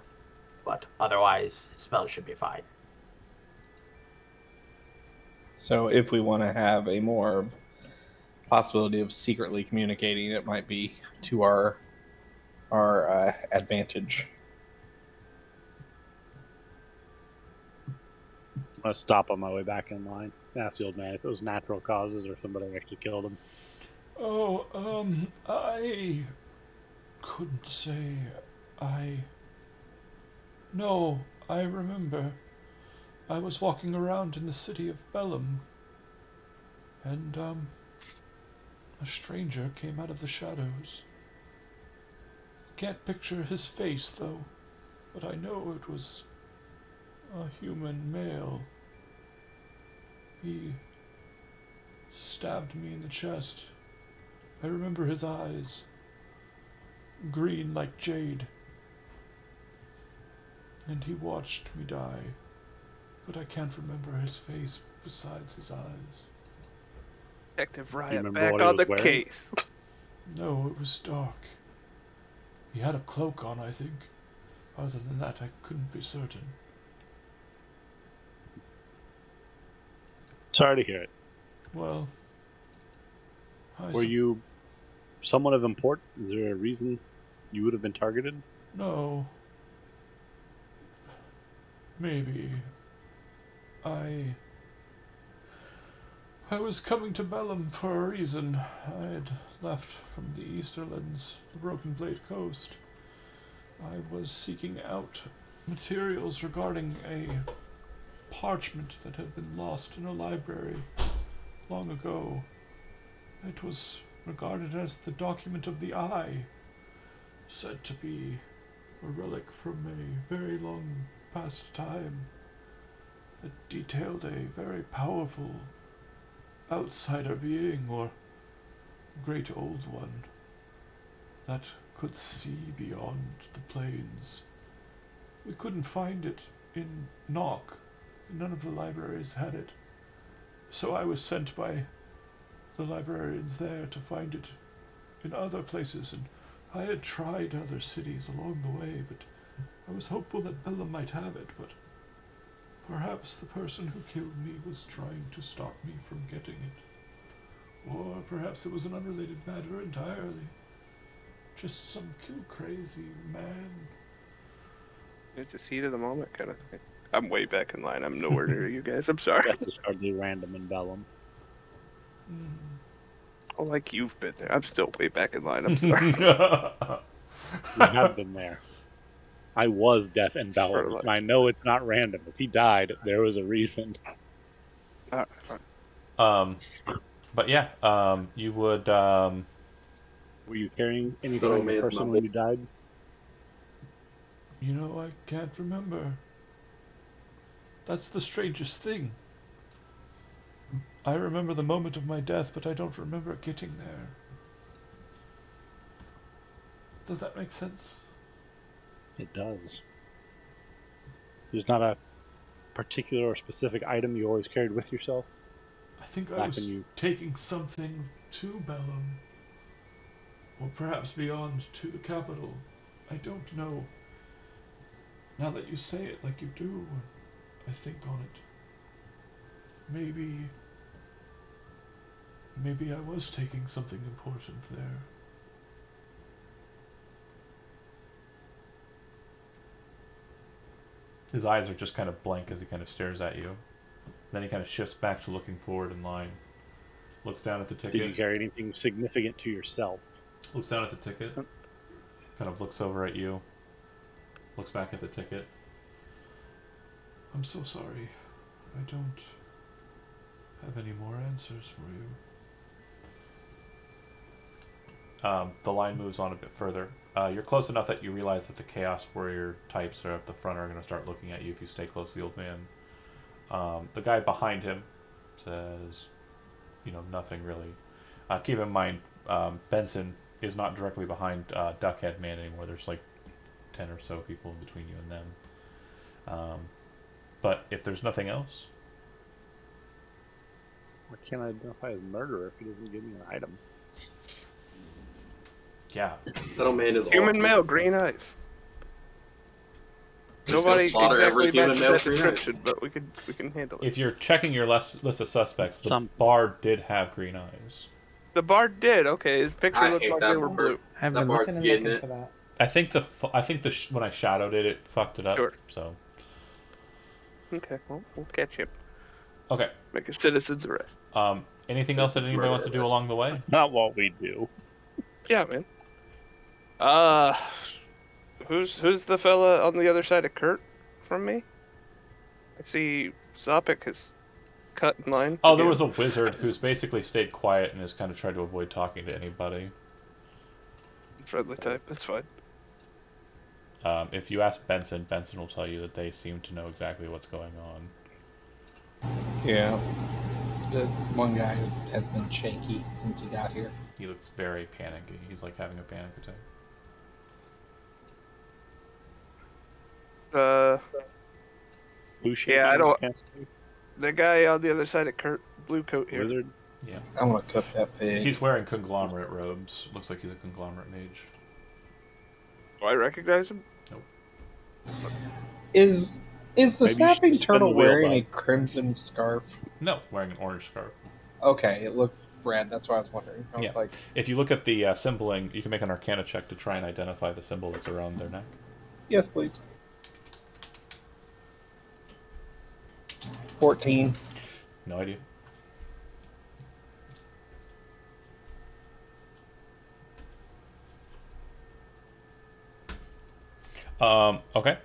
but otherwise, spells should be fine. So if we want to have a more possibility of secretly communicating, it might be to our advantage. I'm going to stop on my way back in line. Ask the old man if it was natural causes or somebody actually killed him. Oh, I couldn't say. No, I remember. I was walking around in the city of Bellum, and, a stranger came out of the shadows. Can't picture his face, though. but I know it was a human male. He stabbed me in the chest. I remember his eyes, green like jade. And he watched me die, but I can't remember his face besides his eyes. Detective you Riot remember back what he on was the wearing? case. No, it was dark. He had a cloak on, I think. Other than that, I couldn't be certain. Sorry to hear it. Well, Were you someone of importance? Is there a reason you would have been targeted? No. Maybe. I was coming to Bellum for a reason. I had left from the Easterlands, the Broken Blade Coast. I was seeking out materials regarding a parchment that had been lost in a library long ago. It was regarded as the document of the Eye, said to be a relic from a very long past time. It detailed a very powerful outsider being, or great old one, that could see beyond the plains. We couldn't find it in Knock. None of the libraries had it. So I was sent by the librarians there to find it in other places, and I had tried other cities along the way, but I was hopeful that Bella might have it, but perhaps the person who killed me was trying to stop me from getting it. Or perhaps it was an unrelated matter entirely. Just some kill-crazy man. It's just heat of the moment kind of thing. I'm way back in line. I'm nowhere near you guys. I'm sorry. Death is hardly random in Bellum. Oh, like you've been there. I'm still way back in line. I'm sorry. You have been there. I was death in Bellum, and I know it's not random. If he died, there was a reason. But yeah, you would. Were you carrying anything on your person when you died? You know, I can't remember. That's the strangest thing. I remember the moment of my death, but I don't remember getting there. Does that make sense? It does. There's not a particular or specific item you always carried with yourself? I think I was taking something to Bellum. Or perhaps beyond to the capital. I don't know. Now that you say it like you do, I think on it. Maybe I was taking something important there. His eyes are just kind of blank as he kind of stares at you. Then he kind of shifts back to looking forward in line. Looks down at the ticket. Did you carry anything significant to yourself? Looks down at the ticket. Kind of looks over at you. Looks back at the ticket. I'm so sorry. I don't have any more answers for you. The line moves on a bit further. You're close enough that you realize that the Chaos Warrior types are at the front are going to start looking at you if you stay close to the old man. The guy behind him says, nothing really. Keep in mind, Benson is not directly behind Duckhead Man anymore. There's like 10 or so people in between you and them. But if there's nothing else... I can't identify as murderer if he doesn't give me an item. Yeah. That old man is human awesome. male, green eyes. Nobody exactly matches that description, but we can handle it. If you're checking your list of suspects, the bard did have green eyes. The bard did. Okay, his picture looked like they were blue. I've been looking and looking for that. I think when I shadowed it, it fucked it up. Sure. So. Okay, well, we'll catch him. Okay. Make a citizen's arrest. Anything else that anybody wants to do along the way? Not what we do. Yeah, man. Who's the fella on the other side of Kurt from me? I see Zopic is cut in line. Oh, there was a wizard who's basically stayed quiet and has kind of tried to avoid talking to anybody. Friendly type, that's fine. If you ask Benson, Benson will tell you that they seem to know exactly what's going on. Yeah. The one guy has been shaky since he got here. He looks very panicky. He's like having a panic attack. Blue shade Yeah, I don't. can't see. The guy on the other side of Kurt, blue coat here. Wizard. Yeah. I want to cook that pig. He's wearing conglomerate robes. Looks like he's a conglomerate mage. Do I recognize him? Is the Maybe you should snapping spin the turtle wheel, wearing bud. a crimson scarf? No, wearing an orange scarf. Okay, it looked red. That's why I was wondering. I was Yeah. like, If you look at the symboling, you can make an Arcana check to try and identify the symbol that's around their neck. yes, please. 14. No idea. Okay.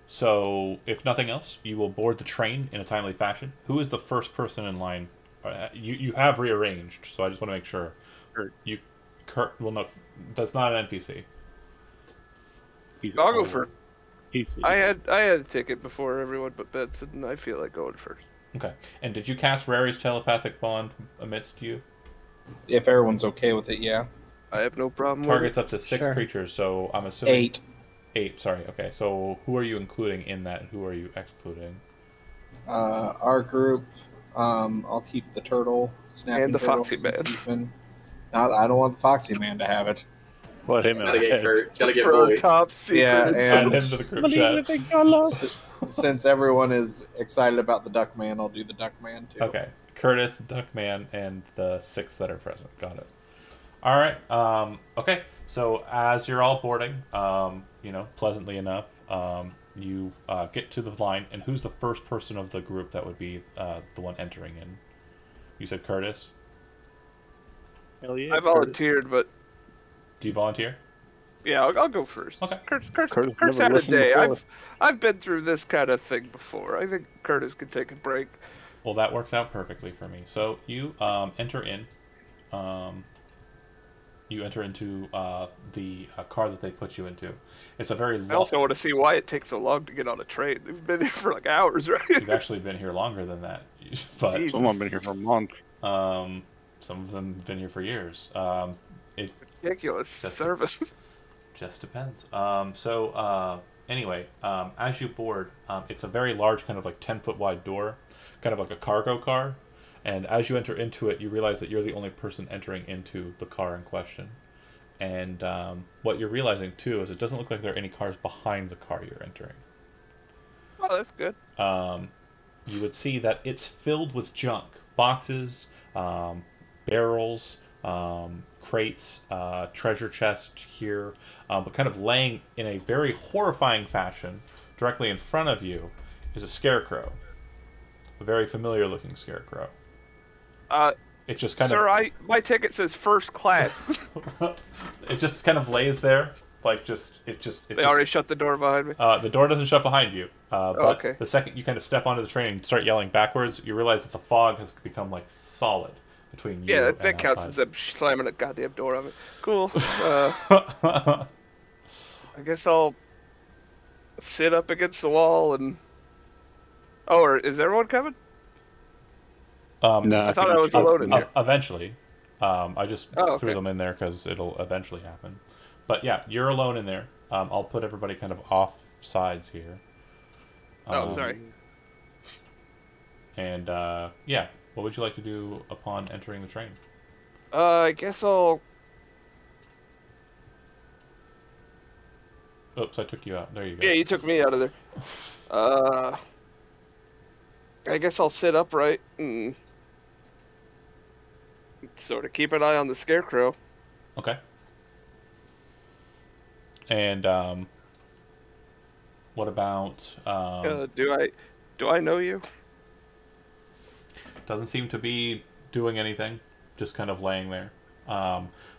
So, if nothing else, you will board the train in a timely fashion. Who is the first person in line? You have rearranged, so I just want to make sure. Kurt. Kurt. Well, no, that's not an NPC. I'll go first. He's, I had a ticket before everyone but Benson, and I feel like going first. Okay. And did you cast Rary's telepathic bond amidst you? If everyone's okay with it, yeah. I have no problem Targets with up to 6 Sure. creatures, so I'm assuming 8. 8. Sorry. Okay. So who are you including in that? Who are you excluding? Our group, I'll keep the turtle, snapping And the turtle, foxy since man. he's been... I don't want the foxy man to have it. Let him in Gotta our get heads. Kurt. Gotta get Pro boys. top secret. Yeah, Add and him to the group chat. since everyone is excited about the duck man, I'll do the duck man too. Okay. Curtis, Duckman, and the 6 that are present. Got it. All right. Okay. So as you're all boarding, pleasantly enough, you get to the line, and who's the first person of the group that would be the one entering in? You said Curtis. Hell yeah. I volunteered, but Do you volunteer? yeah, I'll go first. Okay. Kurt's Curtis had never a listened day. before. I've been through this kind of thing before. I think Curtis could take a break. Well, that works out perfectly for me. So you enter in. You enter into the car that they put you into. It's a very I long. also want to see why it takes so long to get on a train. They've been here for like hours, right? You've actually been here longer than that, but Jeez. Someone been here for a month. some of them have been here for years. It Ridiculous Just- service. just depends. Anyway, as you board, it's a very large, kind of like 10-foot wide door, kind of like a cargo car. And as you enter into it, you realize that you're the only person entering into the car in question. And what you're realizing, too, is it doesn't look like there are any cars behind the car you're entering. Oh, that's good. You would see that it's filled with junk. Boxes, barrels, crates, treasure chest here. But kind of laying in a very horrifying fashion, directly in front of you, is a scarecrow. A very familiar looking scarecrow. It just kind Sir, my ticket says first class. of it just kind of lays there, like They already shut the door behind me. the door doesn't shut behind you, but okay. the second you kind of step onto the train and start yelling backwards, you realize that the fog has become like solid between you Yeah, and that counts outside. as them slamming a goddamn door on me. Cool. I guess I'll sit up against the wall and. Oh, is everyone coming? No, I thought I was alone in here. Eventually, I just Oh, threw okay. them in there because it'll eventually happen. But yeah, you're alone in there. I'll put everybody kind of off sides here. Oh, sorry. And yeah, what would you like to do upon entering the train? I guess I'll. Oops, I took you out. There you go. Yeah, you took me out of there. I guess I'll sit upright and sort of keep an eye on the scarecrow. Okay. And what about Do I know you? doesn't seem to be doing anything, just kind of laying there.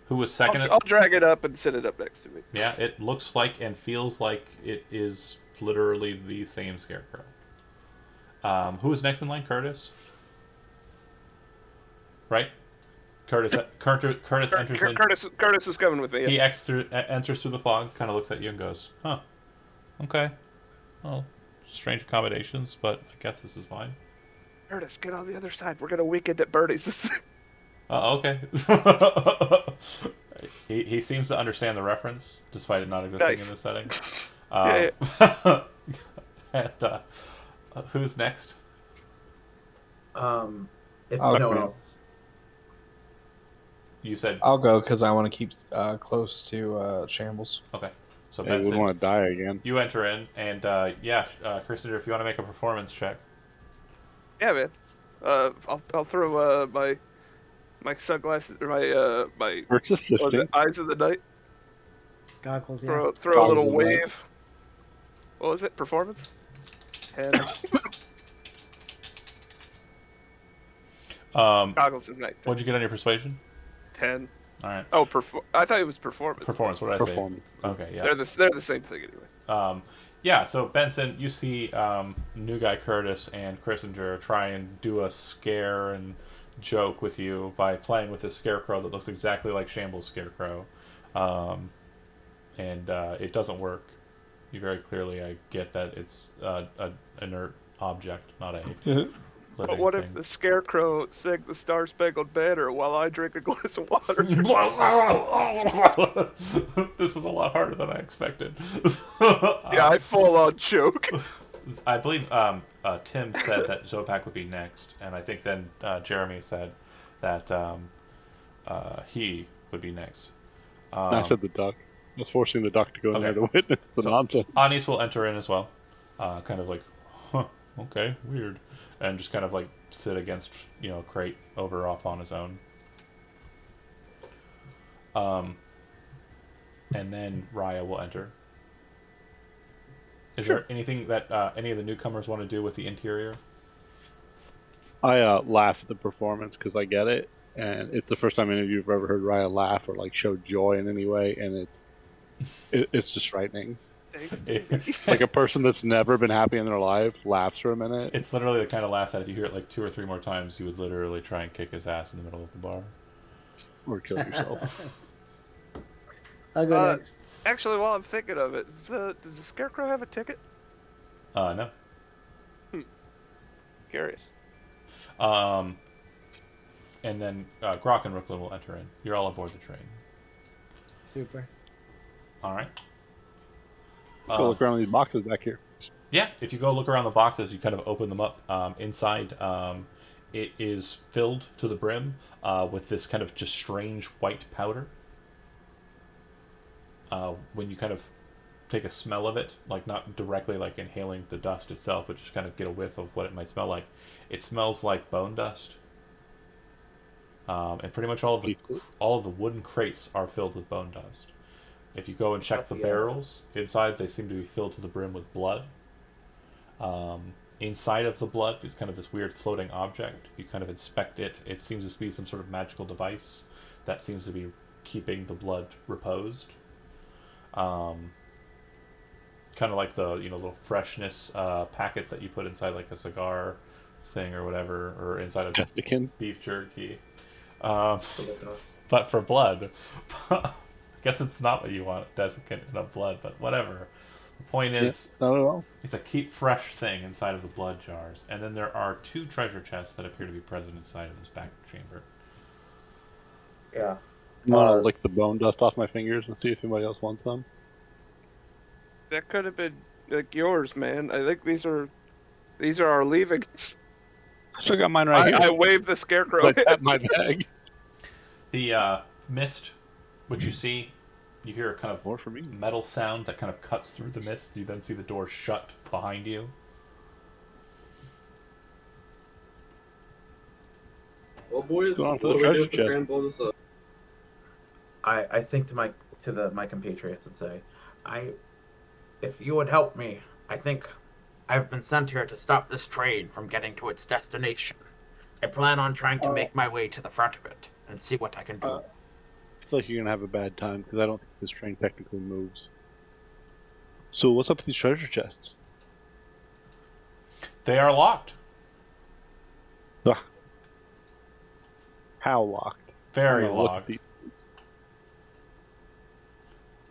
Who was second? I'll drag it up and sit it up next to me. Yeah, it looks like and feels like it is literally the same scarecrow. Who is next in line? Curtis? Right? Curtis enters in. Curtis is coming with me. Yeah. He enters through the fog, kind of looks at you and goes, huh. Okay. Well, strange accommodations, but I guess this is fine. Curtis, get on the other side. We're gonna weekend at Birdie's. Okay. he seems to understand the reference, despite it not existing Nice. in this setting. Yeah, And who's next? If Oh, no one okay. else. You said I'll go because I want to keep close to Shambles. okay. So Hey, Benson, wouldn't want to die again. you enter in, and Christopher, if you want to make a performance check. yeah, man. I'll throw my sunglasses or my First what was it, assisting. eyes of the night. Goggles, yeah. Throw a Goggles little of the night. wave. What was it? Performance. 10. Goggles of night. What'd you get on your persuasion? 10. All right. Oh, I thought it was performance. Performance. What did I say? Performance. Okay. Yeah. They're the same thing anyway. Yeah, so Benson, you see new guy Curtis and Christinger try and do a scare and joke with you by playing with this scarecrow that looks exactly like Shambles' scarecrow. And it doesn't work. You very clearly get that it's an inert object, not a living But what thing. if the scarecrow sang the Star Spangled Banner while I drink a glass of water? This was a lot harder than I expected. Yeah, I full on choke. I believe Tim said that Zopak would be next, and I think then Jeremy said that he would be next. I said the duck. I was forcing the duck to go in there Okay. to witness the So, nonsense. Anis will enter in as well, kind of like, huh, okay, weird, and just kind of like sit against Crate over off on his own. And then Raya will enter. Is there anything that any of the newcomers want to do with the interior? I laugh at the performance because I get it, and it's the first time any of you have ever heard Raya laugh or like show joy in any way, and it's just frightening. Thanks, Davey. Like a person that's never been happy in their life laughs for a minute. It's literally the kind of laugh that if you hear it like 2 or 3 more times, you would literally try and kick his ass in the middle of the bar. Or kill yourself. I'll go next. Actually, while I'm thinking of it, does the scarecrow have a ticket? No. Curious. And then Grok and Brooklyn will enter in. You're all aboard the train. Super. All right. Go look around these boxes back here. Yeah, if you go look around the boxes, you kind of open them up. Inside, it is filled to the brim with this kind of just strange white powder. When you kind of take a smell of it, like not directly like inhaling the dust itself, but just kind of get a whiff of what it might smell like, it smells like bone dust. And pretty much all of the wooden crates are filled with bone dust. If you go and check the barrels inside, they seem to be filled to the brim with blood. Inside of the blood is kind of this weird floating object. You kind of inspect it. It seems to be some sort of magical device that seems to be keeping the blood reposed. Kind of like the little freshness packets that you put inside like a cigar thing or whatever, or inside a Desiccant. beef jerky. But for blood, I guess it's not what you want, desiccant in a blood, but whatever. The point is, not at all. it's a keep fresh thing inside of the blood jars. And then there are 2 treasure chests that appear to be present inside of this back chamber. Yeah. I'm gonna lick the bone dust off my fingers and see if anybody else wants some. That could have been like yours, man. I think these are our leavings. I still got mine right here. I waved the scarecrow. I tapped my bag. The mist, which you see, you hear a kind of More for me. metal sound that kind of cuts through the mist. You then see the door shut behind you. Well, boys, Go on what for the do we do treasure if the chest. train blows up? I think to my compatriots and say, if you would help me, I think I've been sent here to stop this train from getting to its destination. I plan on trying to make my way to the front of it and see what I can do. I feel like you're gonna have a bad time because I don't think this train technically moves. So what's up with these treasure chests? They are locked. Ah. How locked? Very I'm gonna look at locked. these.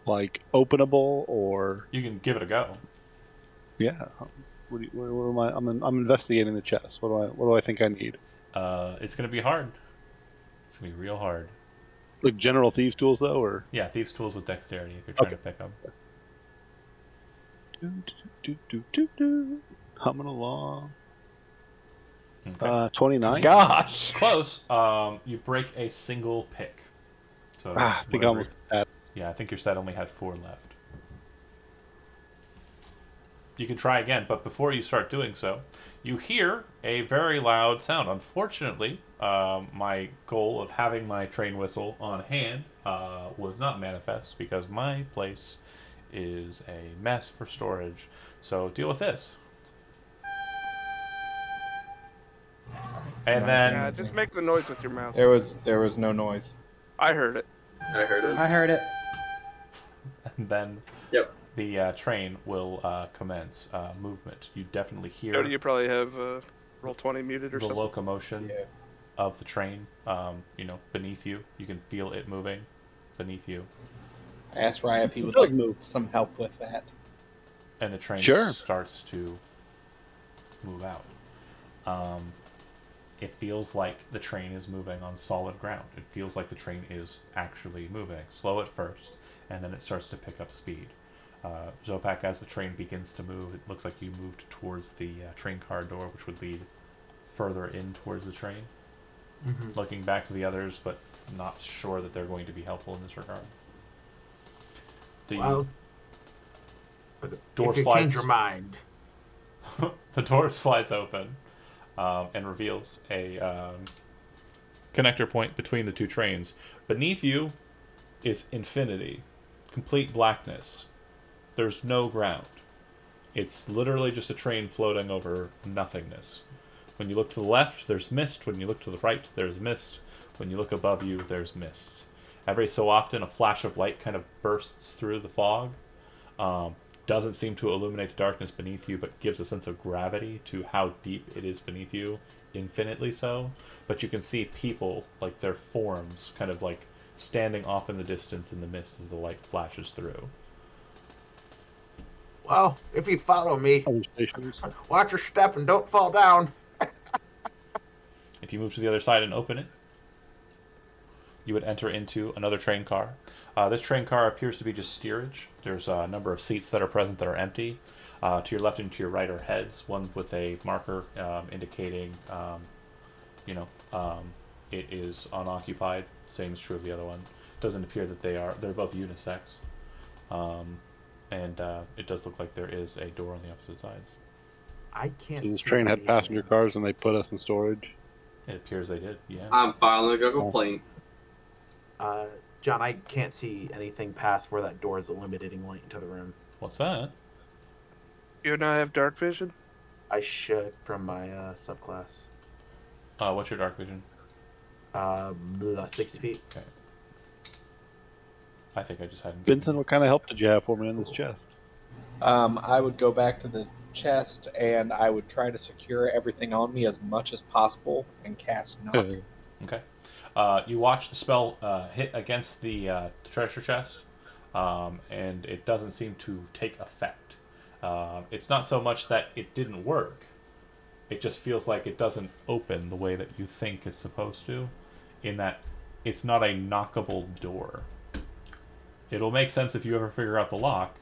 Like openable or You can give it a go. Yeah. What am I? I'm investigating the chest. What do I think I need? It's gonna be hard. It's gonna be real hard. Like general thieves tools though, or Yeah, thieves' tools with dexterity if you're trying Okay. to pick them. Humming along. Okay. 29. Gosh. Close. You break a single pick. So I think I whatever- almost had. Yeah, I think your set only had 4 left. You can try again, but before you start doing so, you hear a very loud sound. Unfortunately, my goal of having my train whistle on hand was not manifest because my place is a mess for storage. So deal with this. And then Yeah, just make the noise with your mouth. There was no noise. I heard it. I heard it. I heard it. and then Yep. the train will commence movement. You definitely hear Jody, you probably have roll 20 muted or the something. locomotion Yeah. of the train, beneath you. You can feel it moving beneath you. I asked Ryan if he would Does like move. some help with that. And the train Sure. starts to move out. It feels like the train is moving on solid ground. It feels like the train is actually moving. Slow at first, and then it starts to pick up speed. Zopak, as the train begins to move, it looks like you moved towards the train car door, which would lead further in towards the train. Mhm. Looking back to the others, but not sure that they're going to be helpful in this regard. The Well, door if you slides. change your mind, The door slides open and reveals a connector point between the 2 trains. Beneath you is infinity, complete blackness. There's no ground. It's literally just a train floating over nothingness. When you look to the left, there's mist. When you look to the right, there's mist. When you look above you, there's mist. Every so often, a flash of light kind of bursts through the fog. Doesn't seem to illuminate the darkness beneath you, but gives a sense of gravity to how deep it is beneath you, infinitely so. But you can see people, like their forms, kind of like standing off in the distance in the mist as the light flashes through. well, if you follow me, Other stations. watch your step and don't fall down. If you move to the other side and open it, you would enter into another train car. This train car appears to be just steerage. There's a number of seats that are present that are empty. To your left and to your right are heads, one with a marker indicating, it is unoccupied. Same is true of the other one. Doesn't appear that they're both unisex. And it does look like there is a door on the opposite side. I can't. So this see train had anything. passenger cars and they put us in storage. It appears they did, yeah. I'm filing a complaint. John, I can't see anything past where that door is illuminating light into the room. What's that? You and I have dark vision? I should from my subclass. What's your dark vision? 60 feet. I think I just hadn't. Vincent, what kind of help did you have for me in this chest? I would go back to the chest and I would try to secure everything on me as much as possible and cast knock. Okay. You watch the spell hit against the treasure chest, and it doesn't seem to take effect. It's not so much that it didn't work. It just feels like it doesn't open the way that you think it's supposed to, in that it's not a knockable door. It'll make sense if you ever figure out the lock,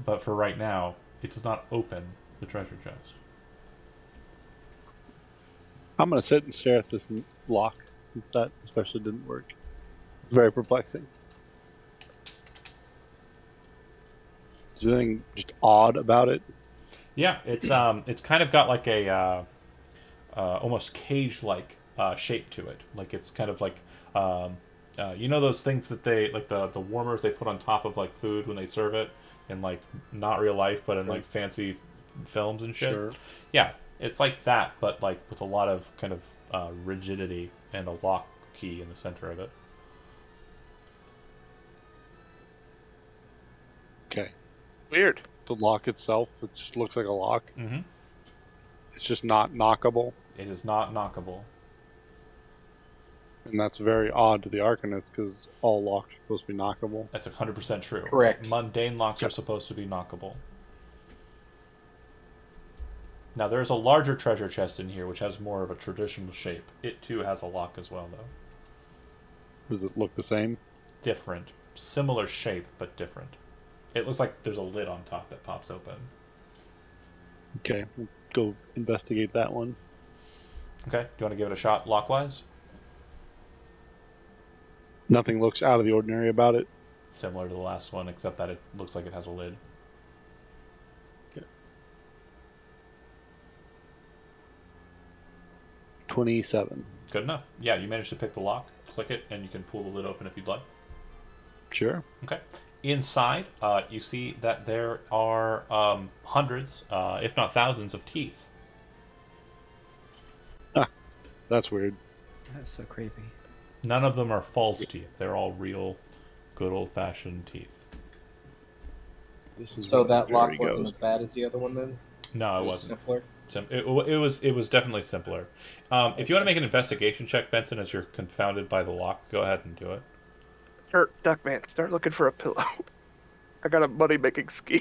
but for right now, it does not open the treasure chest. I'm going to sit and stare at this lock, since that especially didn't work. It's very perplexing. Is there anything just odd about it? Yeah, it's kind of got like a almost cage-like shape to it. Like it's kind of like those things that they like the warmers they put on top of like food when they serve it in like not real life but in like fancy films and shit. Sure. Yeah, it's like that, but like with a lot of kind of rigidity and a lock key in the center of it. Okay. Weird. The lock itself, it just looks like a lock. Mm-hmm. It's just not knockable. It is not knockable. And that's very odd to the Arcanists because all locks are supposed to be knockable. That's 100% true. Correct. Mundane locks are supposed to be knockable. Now there's a larger treasure chest in here, which has more of a traditional shape. It too has a lock as well, though. Does it look the same? Different. Similar shape, but different. It looks like there's a lid on top that pops open. Okay, we'll go investigate that one. Okay, do you want to give it a shot lockwise? Nothing looks out of the ordinary about it. Similar to the last one, except that it looks like it has a lid. 27. Good enough. Yeah, you managed to pick the lock, click it, and you can pull the lid open if you'd like. Sure. Okay. Inside, you see that there are hundreds, if not thousands, of teeth. That's weird. That's so creepy. None of them are false teeth. They're all real, good old-fashioned teeth. This is So where the that lock jury wasn't goes. as bad as the other one then? No, it It was wasn't. simpler? It was definitely simpler. If you want to make an investigation check, Benson, as you're confounded by the lock, go ahead and do it. Duckman, start looking for a pillow. I got a money-making scheme.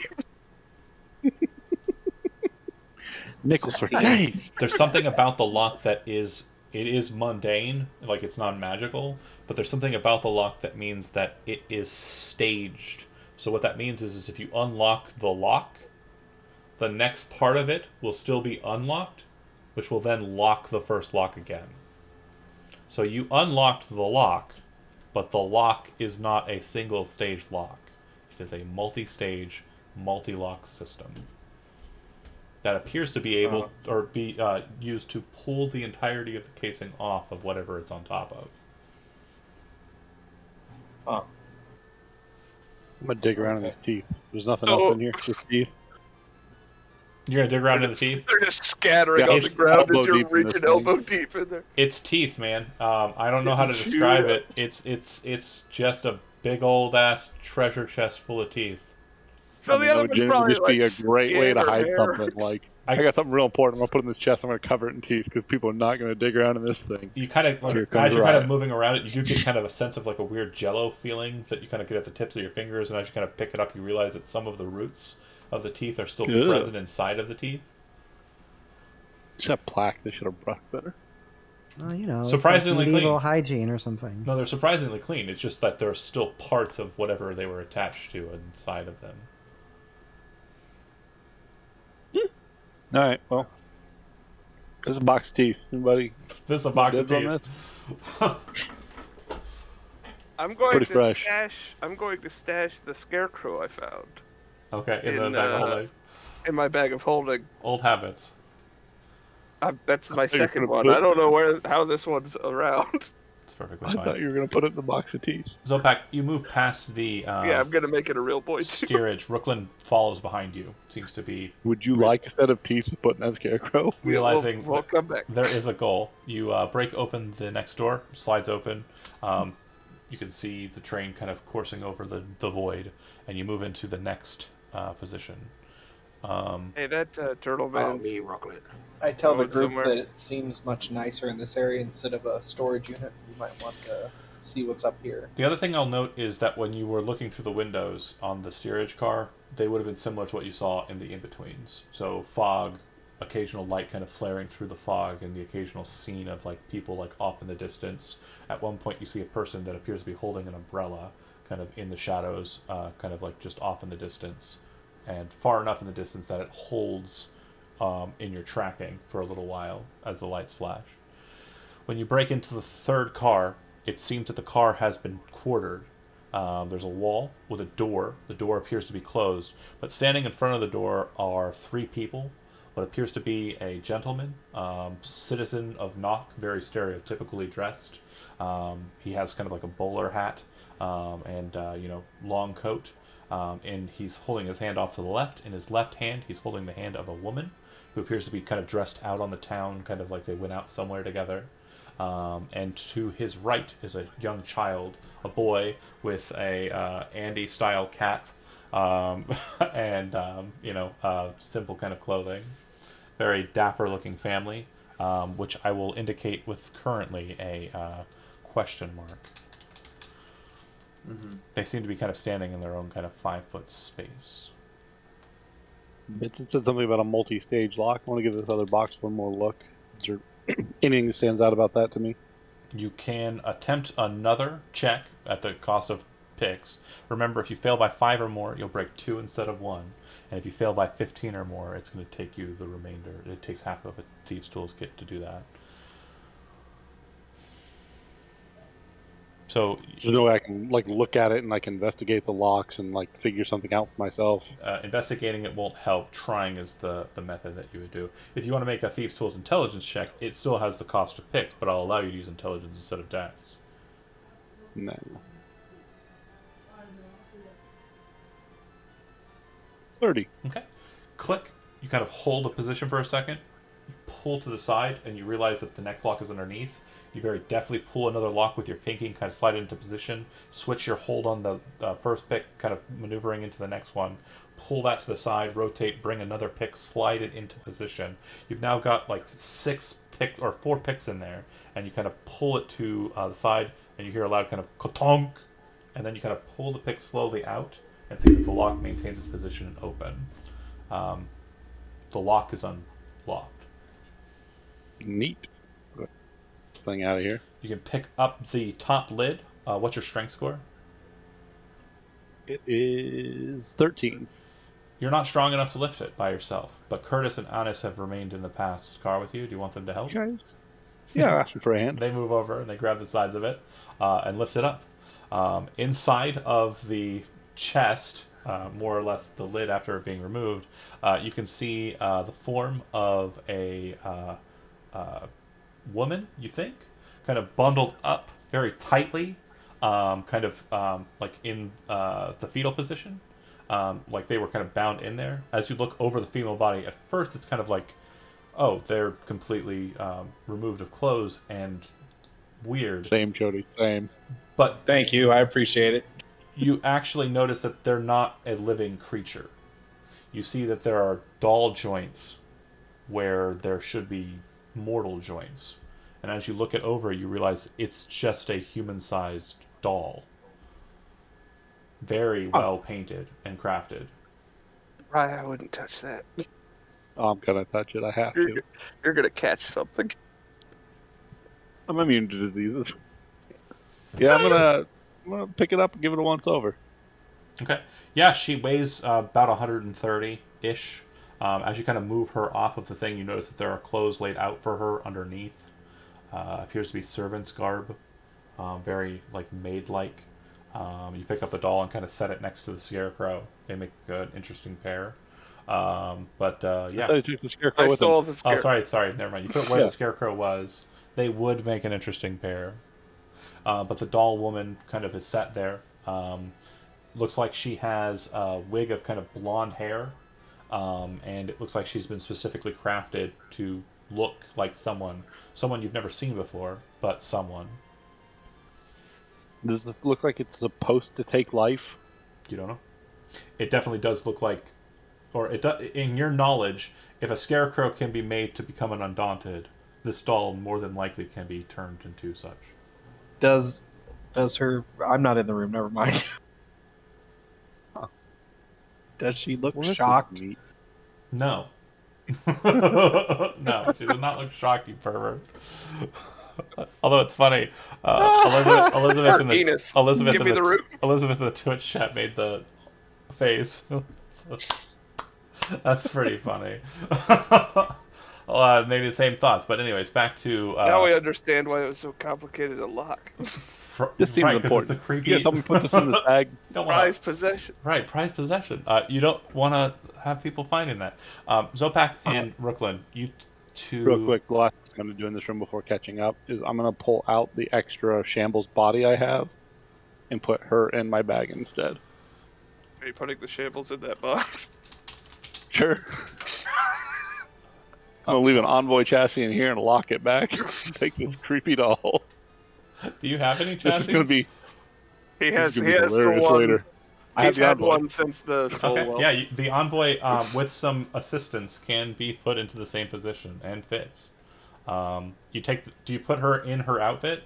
Nickels for 16. days. There's something about the lock that is mundane, like it's non-magical, but there's something about the lock that means that it is staged. So what that means is if you unlock the lock, the next part of it will still be unlocked, which will then lock the first lock again. So you unlocked the lock, but the lock is not a single stage lock. It is a multi-stage, multi-lock system that appears to be able or be used to pull the entirety of the casing off of whatever it's on top of. Huh. I'm gonna dig around in his teeth. There's nothing So- else in here. Just teeth. You're gonna dig around in the teeth? They're just scattering Yeah, on the it's ground elbow as you're deep in this reaching thing. elbow deep in there. It's teeth, man. I don't know how to describe it. It's just a big old ass treasure chest full of teeth. So the That other would one's generally probably just be like a great way skin to or hide hair. something. Like, I got something real important. I'm gonna put it in this chest. I'm gonna cover it in teeth because people are not gonna dig around in this thing. You kind of, like, Here comes as you're kind of Riot. moving around it, you do get kind of a sense of like a weird jello feeling that you kind of get at the tips of your fingers, and as you kind of pick it up, you realize that some of the roots of the teeth are still Ugh. present inside of the teeth. Just that plaque. They should have brushed better. Well, you know, Surprisingly it's like medieval clean. hygiene or something. No, they're surprisingly clean. It's just that there's still parts of whatever they were attached to inside of them. All right. Well, there's a box of teeth. Anybody? This is a box of dibs on teeth. this? I'm going Pretty to fresh. stash. I'm going to stash the scarecrow I found Okay, in the In, bag of holding. in my bag of holding. Old habits. That's my thought you were second gonna one. put- I don't know how this one's around. It's perfectly I fine. thought you were gonna put it in the box of teeth. Zopak, you move past the Yeah, I'm gonna make it a real boy too. steerage. Rooklyn follows behind you. Seems to be Would you like a set of teeth to put in that scarecrow? realizing we'll come back. there is a goal. You break open the next door, slides open. You can see the train kind of coursing over the void, and you move into the next position. Hey, that turtle man. me, Rocklet. I tell the Going group somewhere. that it seems much nicer in this area instead of a storage unit. We might want to see what's up here. The other thing I'll note is that when you were looking through the windows on the steerage car, they would have been similar to what you saw in the in-betweens. So fog, occasional light kind of flaring through the fog, and the occasional scene of like people like off in the distance. At one point you see a person that appears to be holding an umbrella kind of in the shadows, kind of like just off in the distance, and far enough in the distance that it holds in your tracking for a little while as the lights flash. When you break into the third car, it seems that the car has been quartered. There's a wall with a door. The door appears to be closed, but standing in front of the door are three people. What appears to be a gentleman, citizen of Knock, very stereotypically dressed. He has kind of like a bowler hat and long coat. And he's holding his hand off to the left. In his left hand, he's holding the hand of a woman who appears to be kind of dressed out on the town, kind of like they went out somewhere together. And to his right is a young child, a boy with a Andy-style cap and simple kind of clothing. Very dapper-looking family, which I will indicate with currently a question mark. They seem to be kind of standing in their own kind of 5-foot space. Vincent said something about a multi-stage lock. I want to give this other box one more look. Is there anything that stands out about that to me? You can attempt another check at the cost of picks. Remember, if you fail by 5 or more, you'll break 2 instead of 1. And if you fail by 15 or more, it's going to take you the remainder. It takes half of a Thieves' Tools kit to do that. So There's no way I can like look at it and like investigate the locks and like figure something out for myself. investigating it won't help. Trying is the method that you would do. If you want to make a Thieves' Tools intelligence check, it still has the cost of picks, but I'll allow you to use intelligence instead of dex. No. 30. Okay. Click. You kind of hold a position for a second. You pull to the side, and you realize that the next lock is underneath. You very deftly pull another lock with your pinky and kind of slide it into position. Switch your hold on the first pick, kind of maneuvering into the next one. Pull that to the side, rotate, bring another pick, slide it into position. You've now got like 4 picks in there, and you kind of pull it to the side, and you hear a loud kind of kotonk, and then you kind of pull the pick slowly out and see that the lock maintains its position and open. The lock is unlocked. Neat. This thing out of here. You can pick up the top lid. What's your strength score? It is 13. You're not strong enough to lift it by yourself, but Curtis and Anis have remained in the past car with you. Do you want them to help? Guys. Yeah, ask me for a hand. They move over and they grab the sides of it and lift it up. Inside of the chest, more or less the lid after it being removed, you can see the form of a woman, you think, kind of bundled up very tightly, kind of like in the fetal position, like they were kind of bound in there. As you look over the female body, at first it's kind of like, oh, they're completely removed of clothes and weird. Same, Jody, same. But Thank you. I appreciate it. you actually notice that they're not a living creature. You see that there are doll joints where there should be mortal joints. And as you look it over, you realize it's just a human-sized doll. Very well painted and crafted. Right, I wouldn't touch that. Oh, I'm gonna touch it. I have to. You're gonna catch something. I'm immune to diseases. Yeah, I'm gonna pick it up and give it a once over. Okay. Yeah, she weighs about 130-ish. As you kind of move her off of the thing, you notice that there are clothes laid out for her underneath. Appears to be servant's garb. Very, like, maid-like. You pick up the doll and kind of set it next to the scarecrow. They make an interesting pair. Yeah. I thought you took the scarecrow I with stole him. the scarecrow. Oh, sorry, never mind. You put where the scarecrow was. They would make an interesting pair. But the doll woman kind of is set there. Looks like she has a wig of kind of blonde hair. And it looks like she's been specifically crafted to look like someone you've never seen before, but someone. Does this look like it's supposed to take life? You don't know. It definitely does look like, or it in your knowledge, if a scarecrow can be made to become an undaunted, this doll more than likely can be turned into such. Does her? I'm not in the room. Never mind. Does she look Well, that's shocked? neat. No. No, she does not look shocked, you pervert. Although it's funny, Elizabeth in the Penis. Give me the root. Elizabeth in the Twitch chat made the face. So, that's pretty funny. Maybe the same thoughts, but anyways, back to Now we understand why it was so complicated to lock. This seems right, 'cause important. it's a creepy. You guys help me put this in the bag. You don't wanna- Prized possession. Right, prized possession. You don't want to have people finding that. Zopak and Brooklyn, you two. Real quick, the last thing I'm going to do in this room before catching up is I'm going to pull out the extra shambles body I have and put her in my bag instead. Are you putting the shambles in that box? Sure. I'm going to leave an envoy chassis in here and lock it back. Take this creepy doll. Do you have any chassis? This is going to be He has the hilarious one. later. I have He's the had envoy. one since the soul. Okay, well. yeah, the envoy with some assistance can be put into the same position and fits. Do you put her in her outfit?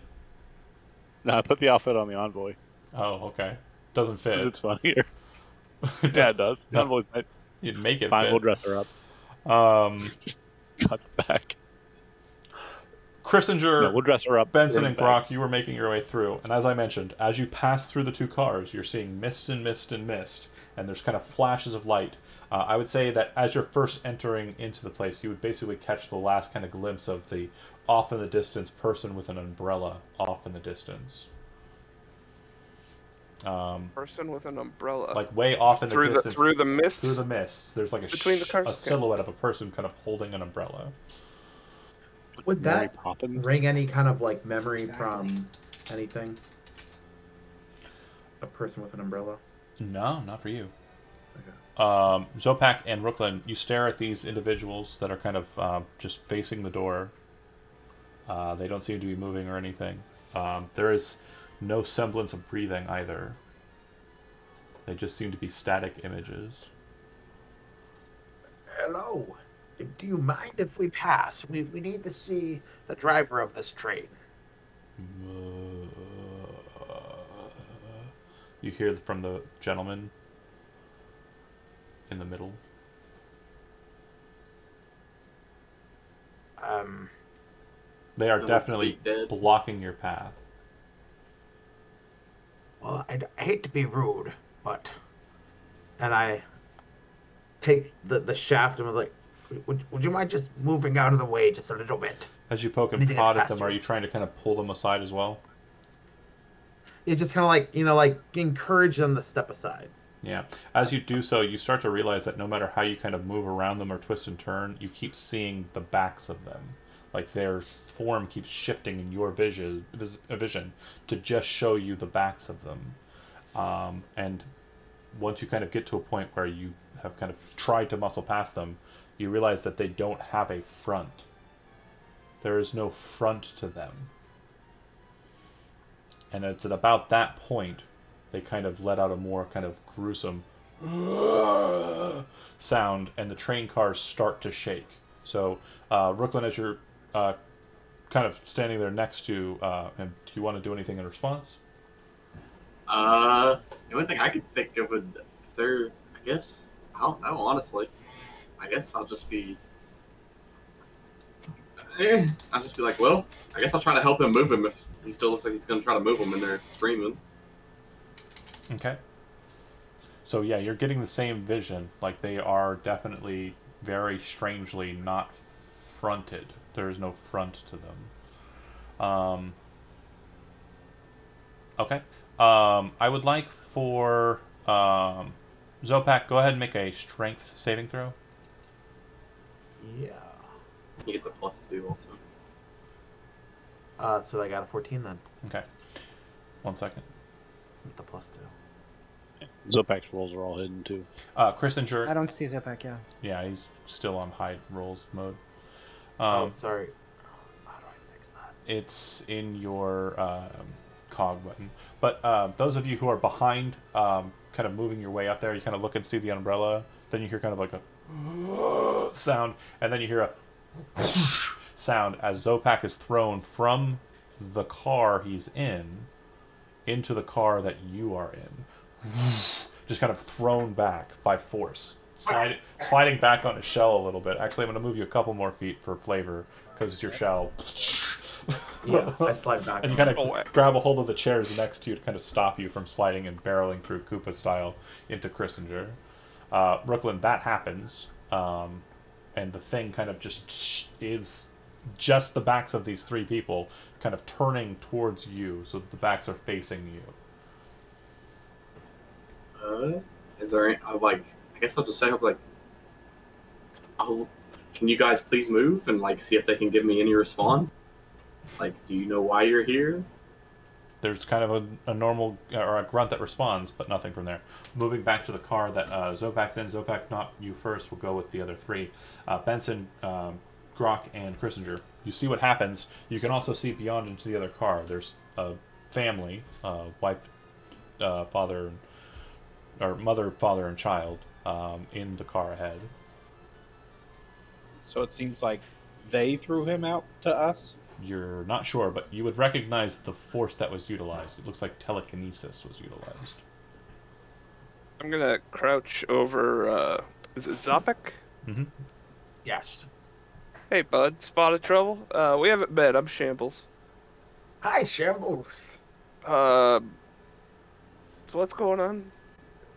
No, I put the outfit on the envoy. Oh, okay. Doesn't fit. It's funnier. Yeah, it does. The No. envoy's nice. You'd make it Fine, fit. we'll dress her up. Cut back. Christinger, No, we'll dress her up. Benson, We're in and bed. Grok, you were making your way through, and as I mentioned, as you pass through the two cars, you're seeing mist and mist and mist, and there's kind of flashes of light. I would say that as you're first entering into the place, you would basically catch the last kind of glimpse of the off in the distance person with an umbrella off in the distance. Person with an umbrella. Like way off in the distance. Through the mist? Through the mists. There's like Between the cars? a silhouette of a person kind of holding an umbrella. Would Mary that Poppins. ring any kind of like memory Exactly. from anything? A person with an umbrella? No, not for you. Okay. Zopak and Brooklyn, you stare at these individuals that are kind of just facing the door. They don't seem to be moving or anything. There is no semblance of breathing either. They just seem to be static images. Hello. Do you mind if we pass? We need to see the driver of this train. You hear from the gentleman in the middle. They are That looks definitely like dead. blocking your path. Well, I hate to be rude, but... And I take the shaft and was like, would you mind just moving out of the way just a little bit? As you poke and Anything prod at faster. them, are you trying to kind of pull them aside as well? It's just kind of like, like encourage them to step aside. Yeah. As you do so, you start to realize that no matter how you kind of move around them or twist and turn, you keep seeing the backs of them. Like their form keeps shifting in your vision to just show you the backs of them. And once you kind of get to a point where you have kind of tried to muscle past them, you realize that they don't have a front. There is no front to them. And it's at about that point they kind of let out a more kind of gruesome sound, and the train cars start to shake. So, Brooklyn, as you're kind of standing there next to him, do you want to do anything in response? The only thing I could think of would, if they're, I guess, I don't know, honestly. I guess I'll just be like, well, I guess I'll try to help him move him if he still looks like he's going to try to move him and they're screaming. Okay. So yeah, you're getting the same vision. Like they are definitely very strangely not fronted. There is no front to them. Okay. I would like for Zopak, go ahead and make a strength saving throw. Yeah. He gets a +2 also. So I got a 14 then. Okay. 1 second. With the +2. Zopak's rolls are all hidden too. Christinger. I don't see Zopak, yeah. Yeah, he's still on hide rolls mode. Oh, sorry. How do I fix that? It's in your cog button. But those of you who are behind, kind of moving your way up there, you kind of look and see the umbrella. Then you hear kind of like a sound, and then you hear a sound as Zopak is thrown from the car he's in into the car that you are in. Just kind of thrown back by force. Sliding back on his shell a little bit. Actually, I'm going to move you a couple more feet for flavor, because it's your shell. Yeah, I slide back. And you on kind of grab a hold of the chairs next to you to kind of stop you from sliding and barreling through Koopa style into Christinger. Brooklyn, that happens. And the thing kind of just is just the backs of these three people kind of turning towards you, so that the backs are facing you. Is there any, I guess I'll just say, can you guys please move and see if they can give me any response? Do you know why you're here? There's kind of a normal, or a grunt that responds, but nothing from there. Moving back to the car that Zopak's in. Zopak, not you first, will go with the other three. Benson, Grok, and Christinger. You see what happens. You can also see beyond into the other car. There's a family, wife, father, or mother, father, and child in the car ahead. So it seems like they threw him out to us? You're not sure, but you would recognize the force that was utilized. It looks like telekinesis was utilized. I'm gonna crouch over Is it Zopek? Mm-hmm. Yes. Hey, bud. Spotted trouble? We haven't met. I'm Shambles. Hi, Shambles. So what's going on?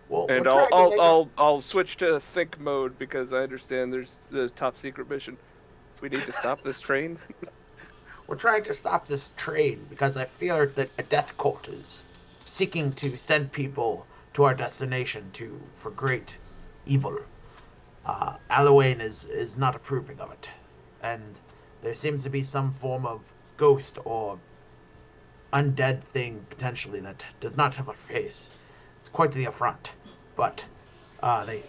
Well, we're And trying to make a... I'll switch to think mode because I understand there's the top secret mission. We need to stop this train. We're trying to stop this train because I fear that a death cult is seeking to send people to our destination for great evil. Allowane is not approving of it, and there seems to be some form of ghost or undead thing potentially that does not have a face. It's quite the affront, but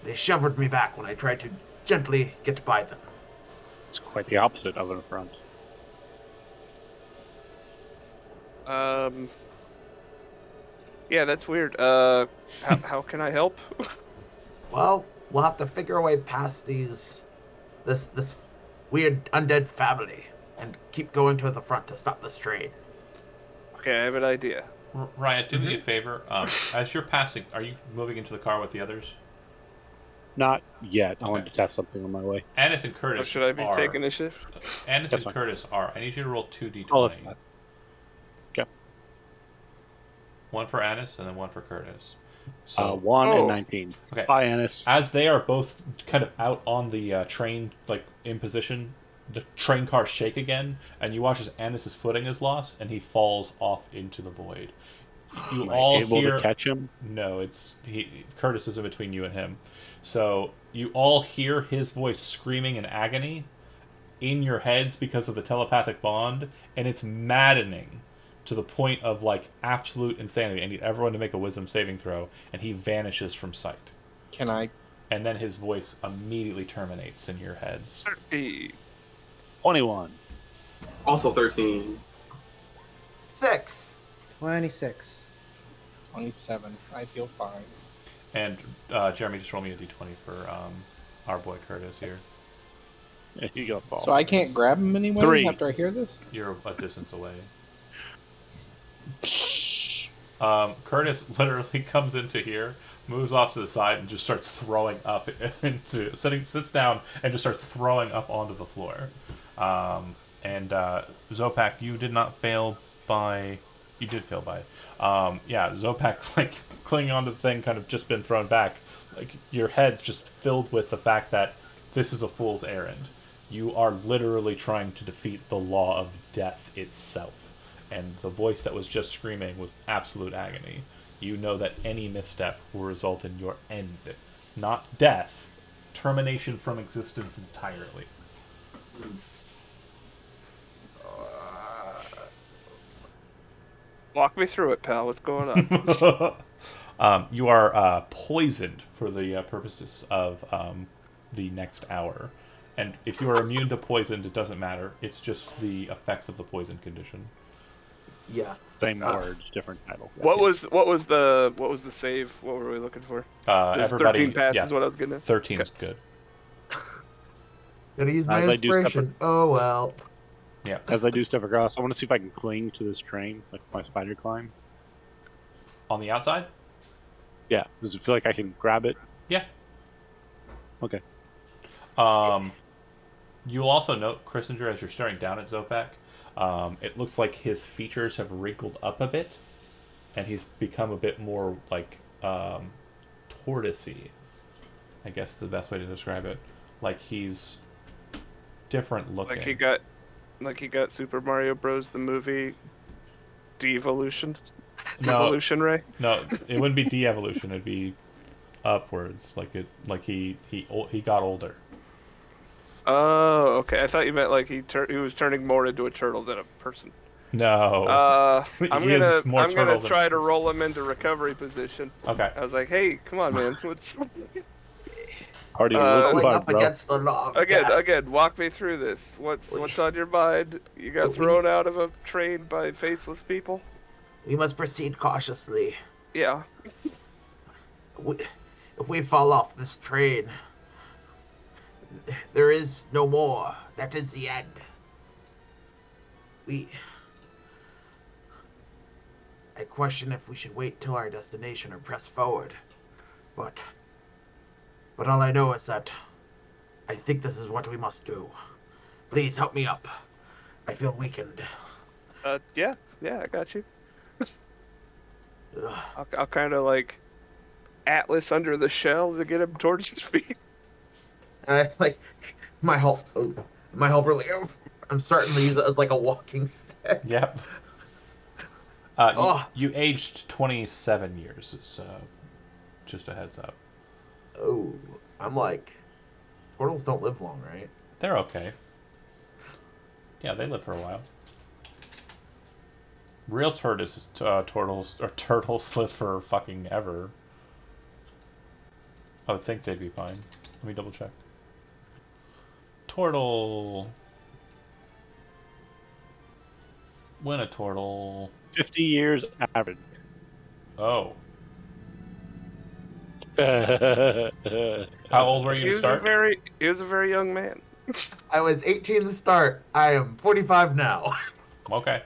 they shoved me back when I tried to gently get by them. It's quite the opposite of an affront. Yeah, that's weird. How can I help? Well, we'll have to figure a way past this weird undead family and keep going to the front to stop this train. Okay, I have an idea. Riot, do me a favor. As you're passing, are you moving into the car with the others? Not yet. I Okay. wanted to test something on my way. Annis and Or Curtis should I be are. taking initiative? Annis That's and fine. Curtis are. I need you to roll 2d20. Oh, that's fine. Okay. One for Annis and then one for Curtis. So 1 Oh. and 19. Okay. Bye, Annis. as they are both kind of out on the train, like in position, the train cars shake again, and you watch as Annis's footing is lost, and he falls off into the void. You Am I all able hear. to catch him? No, Curtis is in between you and him. So you all hear his voice screaming in agony in your heads because of the telepathic bond, and it's maddening to the point of like absolute insanity. I need everyone to make a wisdom saving throw, and he vanishes from sight. Can I? And then his voice immediately terminates in your heads. 21. Also 13. 6. 26. 27. I feel fine. And Jeremy, just roll me a d20 for our boy Curtis here. Yeah, you go, Paul. So I can't grab him anyway 3. after I hear this? You're a distance away. Curtis literally comes into here, moves off to the side, and just starts throwing up into sits down and just starts throwing up onto the floor. And Zopak, you did not fail by. You did fail by. Yeah, Zopak, like clinging onto the thing, kind of just been thrown back. Like your head's just filled with the fact that this is a fool's errand. You are literally trying to defeat the law of death itself. And the voice that was just screaming was absolute agony. You know that any misstep will result in your end. Not death. Termination from existence entirely. Walk me through it, pal. What's going on? You are poisoned for the purposes of the next hour. And if you are immune to poison, it doesn't matter. It's just the effects of the poison condition. Yeah. Same words, different title. What was the save? What were we looking for? Everybody, 13 pass yeah, is what I was getting at. 13 is good. Gotta use my As I do inspiration. Oh well. Yeah. As I do stuff across, I want to see if I can cling to this train, like my spider climb. On the outside? Yeah. Does it feel like I can grab it? Yeah. Okay. You'll also note, Christinger, as you're staring down at Zopak, it looks like his features have wrinkled up a bit, and he's become a bit more like tortoisey. I guess the best way to describe it. Like he's different looking. Like he got Super Mario Bros. The movie de-evolution. No. Evolution Ray. No, it wouldn't be de-evolution. It'd be upwards. Like he got older. Oh, okay. I thought you meant like he was turning more into a turtle than a person. No. I'm He is gonna more turtle than- try to roll him into recovery position. Okay. I was like, hey, come on, man. What's Already a Uh, little Going bug, up bro. against the law. of death. again? Walk me through this. What's on your mind? You got thrown out of a train by faceless people. We must proceed cautiously. Yeah. If we fall off this train, there is no more. That is the end. I question if we should wait till our destination or press forward. But But all I know is that I think this is what we must do. Please help me up. I feel weakened. Yeah, I got you. Ugh. I'll kind of like Atlas under the shell to get him towards his feet. Like my helper. Like, I'm starting to use it as like a walking stick. Yep. Oh. You aged 27 years, so just a heads up. Oh, I'm like, turtles don't live long, right? They're okay. Yeah, they live for a while. Real turtles live for fucking ever. I would think they'd be fine. Let me double check. Turtle. When a turtle. 50 years average. Oh. How old were you He to was start? he was a very young man. I was 18 to start. I am 45 now. Okay.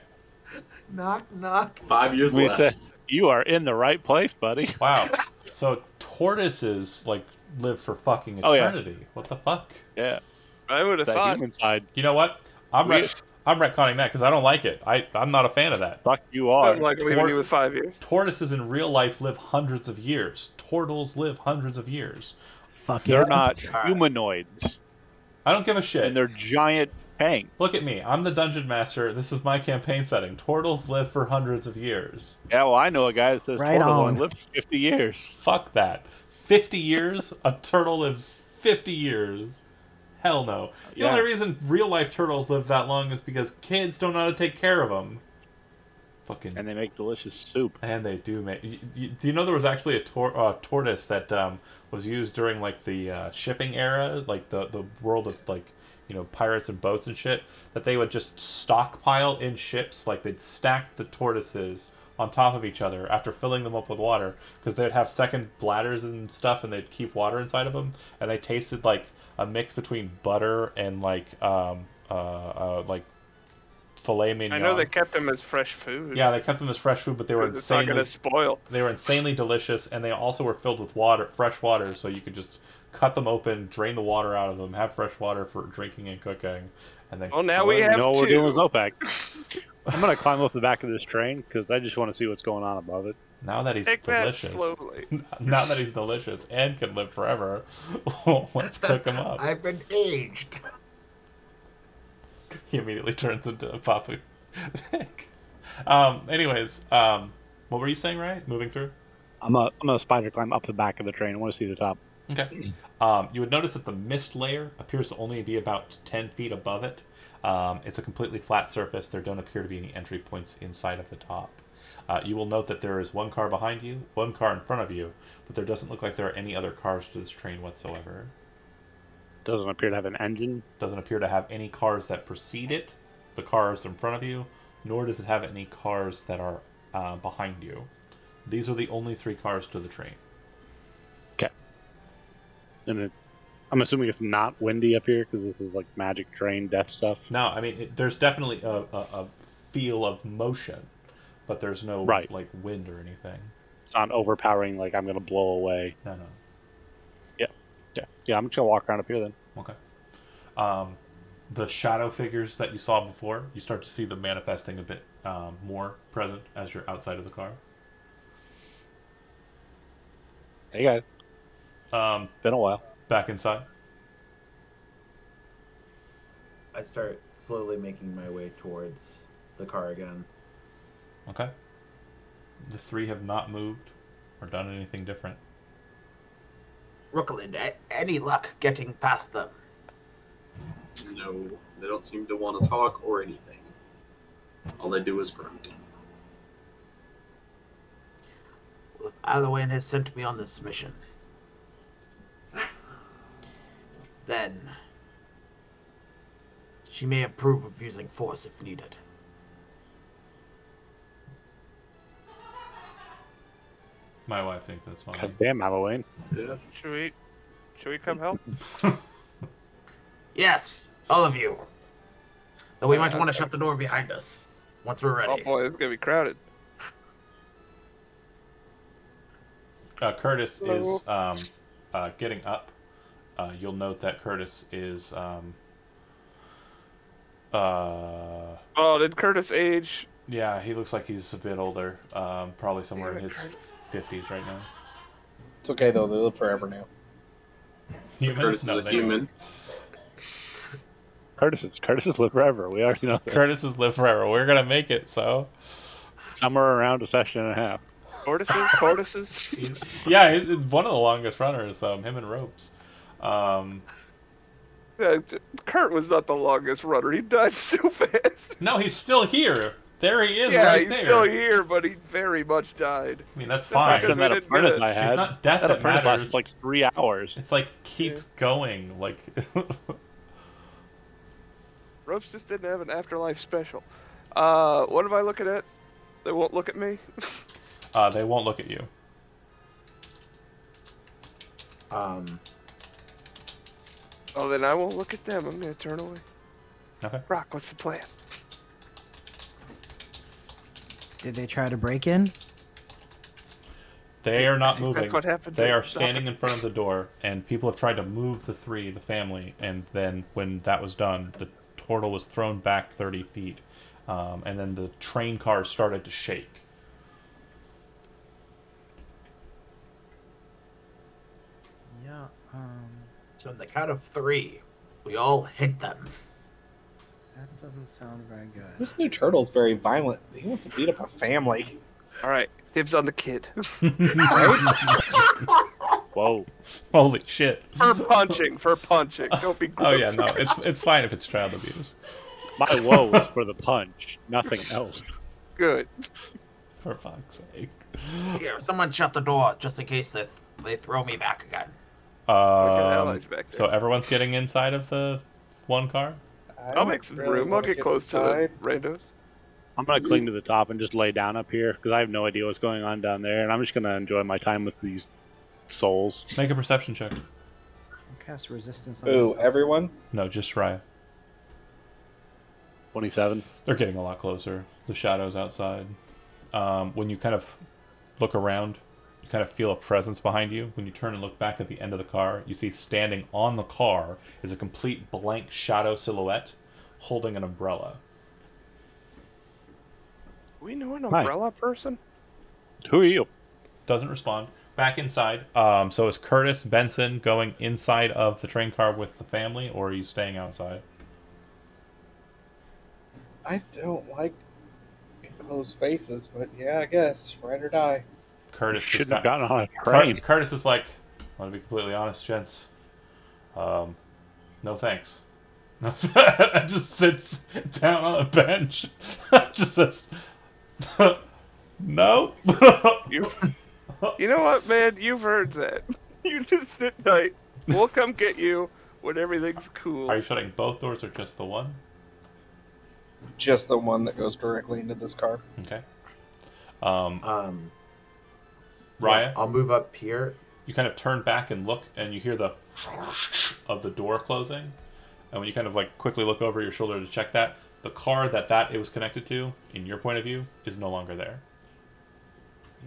Knock, knock. 5 years We left. said, you are in the right place, buddy. Wow. So tortoises like live for fucking Oh, yeah. eternity. What the fuck? Yeah, I would have that thought. human side. You know what? I'm retconning that because I don't like it. I'm not a fan of that. Fuck you are. I'm like leaving you with 5 years. Tortoises in real life live hundreds of years. Turtles live hundreds of years. Fuck They're yeah. not humanoids, I don't give a shit. and they're giant tanks. Look at me. I'm the dungeon master. This is my campaign setting. Turtles live for hundreds of years. Yeah, well, I know a guy that says Right turtles on. only live 50 years. Fuck that. 50 years? A turtle lives 50 years. Hell no. The Yeah. only reason real life turtles live that long is because kids don't know how to take care of them. Fucking. And they make delicious soup. And they do make. Do you know there was actually a tortoise that was used during like the shipping era, like the world of like pirates and boats and shit, that they would just stockpile in ships, like they'd stack the tortoises on top of each other after filling them up with water because they'd have second bladders and stuff, and they'd keep water inside of them, and they tasted like a mix between butter and like filet mignon. I know they kept them as fresh food. Yeah, they kept them as fresh food, but they were It's not insanely gonna spoil. they were insanely delicious, and they also were filled with water, fresh water, so you could just cut them open, drain the water out of them, have fresh water for drinking and cooking, and then. Well, now we have You know what we're two. doing with Zopac. I'm gonna climb up the back of this train because I just want to see what's going on above it. Now that he's Take that delicious, slowly. now that he's delicious and can live forever, let's cook him up. I've been aged. He immediately turns into a Papu. Anyways, what were you saying, right? Moving through? I'm gonna spider climb up the back of the train. I want to see the top. Okay. You would notice that the mist layer appears to only be about 10 feet above it. It's a completely flat surface. There don't appear to be any entry points inside of the top. You will note that there is one car behind you, one car in front of you, but there doesn't look like there are any other cars to this train whatsoever. Doesn't appear to have an engine. Doesn't appear to have any cars that precede it, the cars in front of you, nor does it have any cars that are behind you. These are the only 3 cars to the train. Okay. And I'm assuming it's not windy up here because this is like magic train death stuff. No, I mean, there's definitely a feel of motion, but there's no Right. like wind or anything. It's not overpowering like I'm gonna blow away. No. Yeah. I'm just gonna walk around up here then. Okay. The shadow figures that you saw before, you start to see them manifesting a bit more present as you're outside of the car. Hey guys, been a while. Back inside. I start slowly making my way towards the car again. Okay. The 3 have not moved or done anything different. Rookland, any luck getting past them? No, they don't seem to want to talk or anything. All they do is grunt. Well, if Alwyn has sent me on this mission, then she may approve of using force if needed. My wife thinks that's fine. God damn, Halloween. Yeah. Should we come help? Yes, all of you. Though we might want to Okay. shut the door behind us once we're Oh ready. boy, it's gonna be crowded. Curtis is getting up You'll note that Curtis is Oh, did Curtis age? yeah, he looks like he's a bit older. Probably somewhere Damn in it, his Curtis. 50s right now. It's okay though; they live forever now. Humans? Curtis No, is a they don't. human. Curtis's live forever. We already know this. Curtis's live forever. We're gonna make it so. Somewhere around a session and a half. Tortoises? Yeah, he's one of the longest runners. Him and Ropes. Kurt was not the longest runner. He died so fast. No, he's still here. There he is, Yeah, right he's there. still here, but he very much died. I mean, that's Just fine. because That we didn't apprentice get it. I It's had. not death That that apprentice matters. lasted like 3 hours. It's like keeps going. Like Ropes just didn't have an afterlife special. What am I looking at? They won't look at me? they won't look at you. Oh, then I won't look at them. I'm gonna turn away. Okay. Rock, what's the plan? Did they try to break in? They are not I think moving. that's what happens They at are standing in front of the door, and people have tried to move the family, and then when that was done, the portal was thrown back 30 feet, and then the train car started to shake. Yeah. So in the count of 3, we all hit them. That doesn't sound very good. This new turtle's very violent. He wants to beat up a family. All right, dibs on the kid. Whoa. Holy shit! For punching. Don't be gross. Oh yeah, no, it's fine if it's child abuse. My woe was for the punch, nothing else. Good. For fuck's sake. Here, someone shut the door just in case they throw me back again. allies back there. So everyone's getting inside of the one car. I'll make some room. I'll get close to the randos. I'm going to cling to the top and just lay down up here because I have no idea what's going on down there, and I'm just going to enjoy my time with these souls. Make a perception check. Cast resistance on Ooh, myself. everyone? No, just Raya. 27. They're getting a lot closer. The shadows outside. When you kind of look around, you kind of feel a presence behind you. When you turn and look back at the end of the car, you see standing on the car is a complete blank shadow silhouette holding an umbrella. We know an Hi. umbrella person? Who are you? Doesn't respond. Back inside. So is Curtis Benson going inside of the train car with the family, or are you staying outside? I don't like enclosed spaces, but yeah, I guess. Ride or die. Curtis Shouldn't just have gotten on a train. Curtis is like, I want to be completely honest, gents. No thanks. And just sits down on a bench. Just says, no. You know what, man? You've heard that. You just sit tight. We'll come get you when everything's cool. Are you shutting both doors or just the one? Just the one that goes directly into this car. Okay. Raya, Raya, I'll move up here. you kind of turn back and look, and you hear the of the door closing. And when you kind of like quickly look over your shoulder to check that, the car that it was connected to, in your point of view, is no longer there.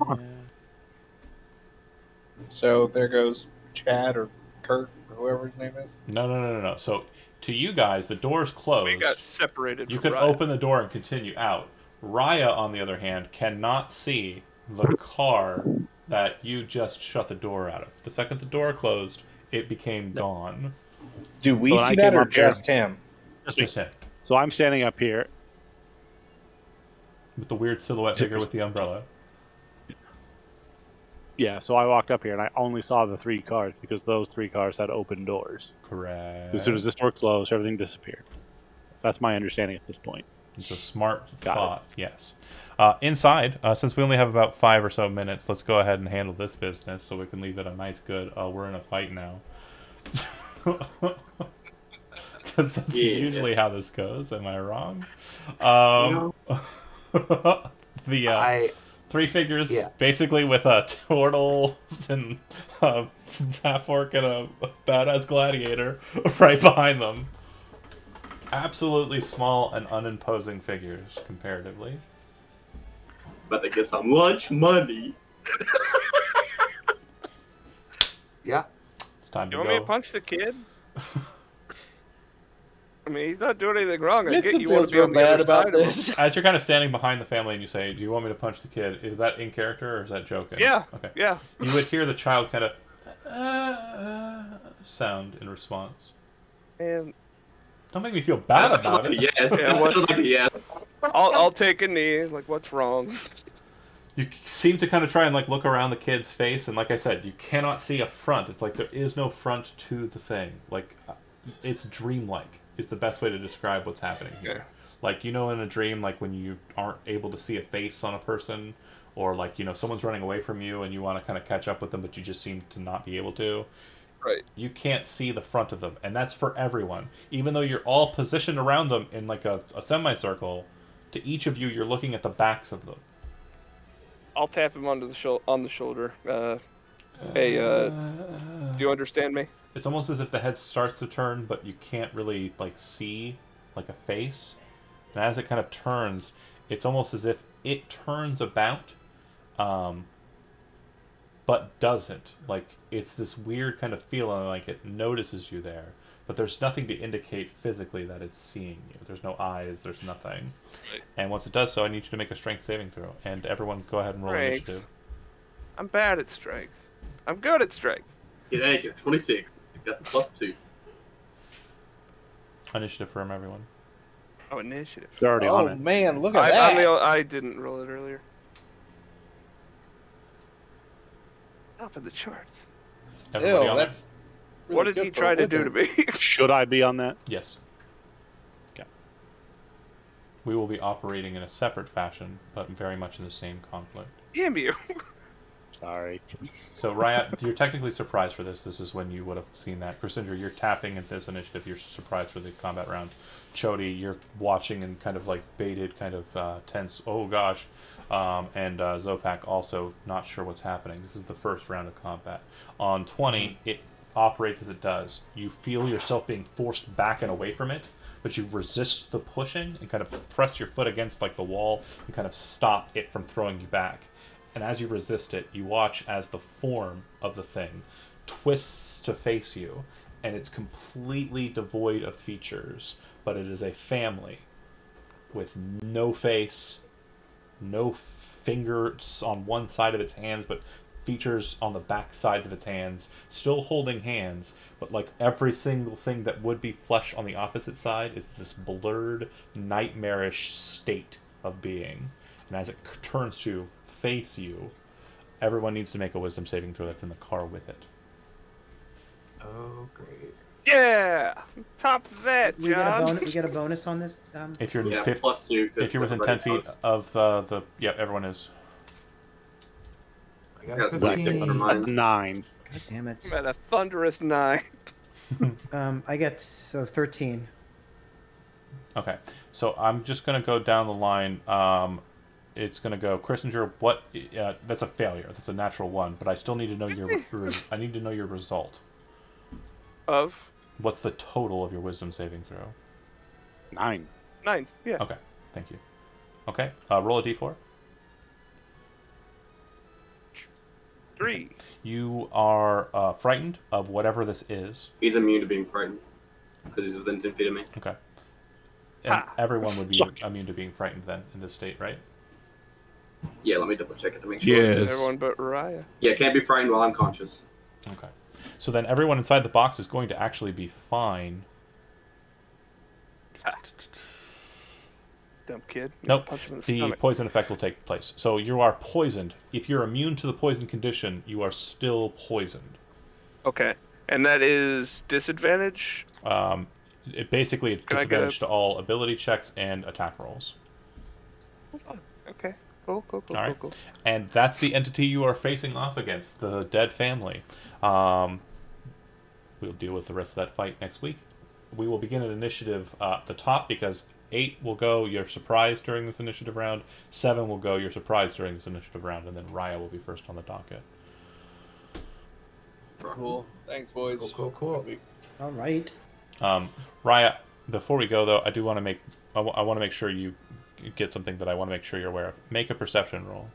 Yeah. So there goes Chad or Kurt or whoever his name is. No. So to you guys, the door's closed. We got separated. You from can Ryan. open the door and continue out. Raya, on the other hand, cannot see the car that you just shut the door out of. The second the door closed, it became gone. Do we So when I see that came or up here- just him? Just him. So I'm standing up here. With the weird silhouette figure with the umbrella. Yeah, so I walked up here and I only saw the 3 cars because those 3 cars had open doors. Correct. As soon as this door closed, everything disappeared. That's my understanding at this point. It's a smart Got thought, yes. Inside, since we only have about 5 or so minutes, let's go ahead and handle this business so we can leave it a nice good, we're in a fight now. Because that's usually how this goes, am I wrong? The 3 figures, basically with a turtle and a half-orc and a badass gladiator right behind them. Absolutely small and unimposing figures, comparatively. But they get some lunch money. Yeah. It's time You to want me go. to punch the kid? I mean, he's not doing anything wrong. I get Vincent you want feels to be on real the other bad about side of him. this. As you're kind of standing behind the family and you say, "Do you want me to punch the kid?" Is that in character or is that joking? Yeah. Okay. Yeah. You would hear the child kind of sound in response. And Don't make me feel bad That about sounded it. like a yes. Yeah, That what- sounded like a yes. I'll take a knee. Like, what's wrong? You seem to kind of try and like look around the kid's face, and like I said, you cannot see a front. It's like there is no front to the thing. Like it's dreamlike is the best way to describe what's happening here. Yeah. Like in a dream, like when you aren't able to see a face on a person, or like someone's running away from you and you want to kind of catch up with them, but you just seem to not be able to. Right. You can't see the front of them, and that's for everyone. Even though you're all positioned around them in like a semicircle, to each of you, you're looking at the backs of them. I'll tap him on the shoulder. Hey, do you understand me? It's almost as if the head starts to turn, but you can't really like see like a face. And as it kind of turns, it's almost as if it turns about, but doesn't. Like it's this weird kind of feeling, like it notices you there, but there's nothing to indicate physically that it's seeing you. There's no eyes. There's nothing. Right. And once it does so, I need you to make a strength saving throw. And everyone, go ahead and roll Strength. initiative. I'm bad at strength. I'm good at strength. Yeah, you got 26. You got the +2. Initiative from everyone. Oh, initiative. They're already on Oh it. man, look at I'm that. I didn't roll it earlier. Top of the charts. Everybody Still, on that's really What did good he for try a to do to wizard. me? Should I be on that? Yes. Okay. We will be operating in a separate fashion, but very much in the same conflict. Damn you. Sorry. So, Riot, you're technically surprised for this. This is when you would have seen that. Crucinger, you're tapping at this initiative. You're surprised for the combat round. Chody, you're watching and kind of like baited, kind of tense. Oh, gosh. And Zopak also not sure what's happening. This is the first round of combat. On 20, it operates as it does. You feel yourself being forced back and away from it, but you resist the pushing and kind of press your foot against like the wall and kind of stop it from throwing you back. And as you resist it, you watch as the form of the thing twists to face you, and it's completely devoid of features, but it is a family with no face, no fingers on one side of its hands, but features on the back sides of its hands, still holding hands, but like every single thing that would be flesh on the opposite side is this blurred, nightmarish state of being. And as it turns to face you, everyone needs to make a wisdom saving throw that's in the car with it. Oh, great. Yeah. Top of that, We get a John. bonus. We get a bonus on this. If you're Yeah, fif- +2. 'cause if you're within everybody's 10 feet close. of the everyone is. I got I got a 26 under 15. mine. 9. God damn it. I'm at a thunderous 9. I get 13. Okay, so I'm just gonna go down the line. It's gonna go Christinger. What? That's a failure. That's a natural one. But I still need to know your. I need to know your result. Of What's the total of your wisdom saving throw? 9. 9. Yeah. Okay, thank you. Okay, roll a d4. 3. You are frightened of whatever this is. He's immune to being frightened because he's within 10 feet of me. Okay. And Ha. everyone would be Suck. immune to being frightened then in this state, right? Yeah, let me double check it to make sure. Yes. Everyone but Raya. Yeah, can't be frightened while I'm conscious. Okay. So then everyone inside the box is going to actually be fine. Dumb kid. Nope. Punch him in the The stomach. poison effect will take place. So you are poisoned. If you're immune to the poison condition, you are still poisoned. Okay. And that is disadvantage? It basically it's Can I get disadvantage to all ability checks and attack rolls. Okay. Cool. All right. And that's the entity you are facing off against, the dead family. We'll deal with the rest of that fight next week. We will begin an initiative at the top because 8 will go, you're surprised during this initiative round. 7 will go, you're surprised during this initiative round. And then Raya will be first on the docket. Cool. Thanks, boys. Cool. All right. Raya, before we go though, I do want to make I want to make sure you get something that I want to make sure you're aware of. Make a perception roll.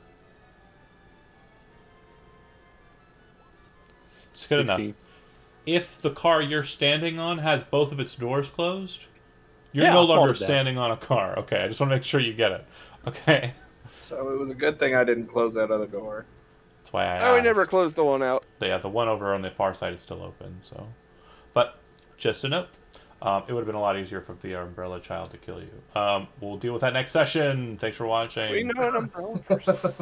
It's good 16. enough. if the car you're standing on has both of its doors closed, you're Yeah, no I'll fall longer to that. standing on a car. Okay, I just want to make sure you get it. Okay. So it was a good thing I didn't close that other door. That's why I Oh, we asked. never closed the one out. Yeah, the one over on the far side is still open, so. But, just a note. It would have been a lot easier for the Umbrella Child to kill you. We'll deal with that next session. Thanks for watching. We know an umbrella person.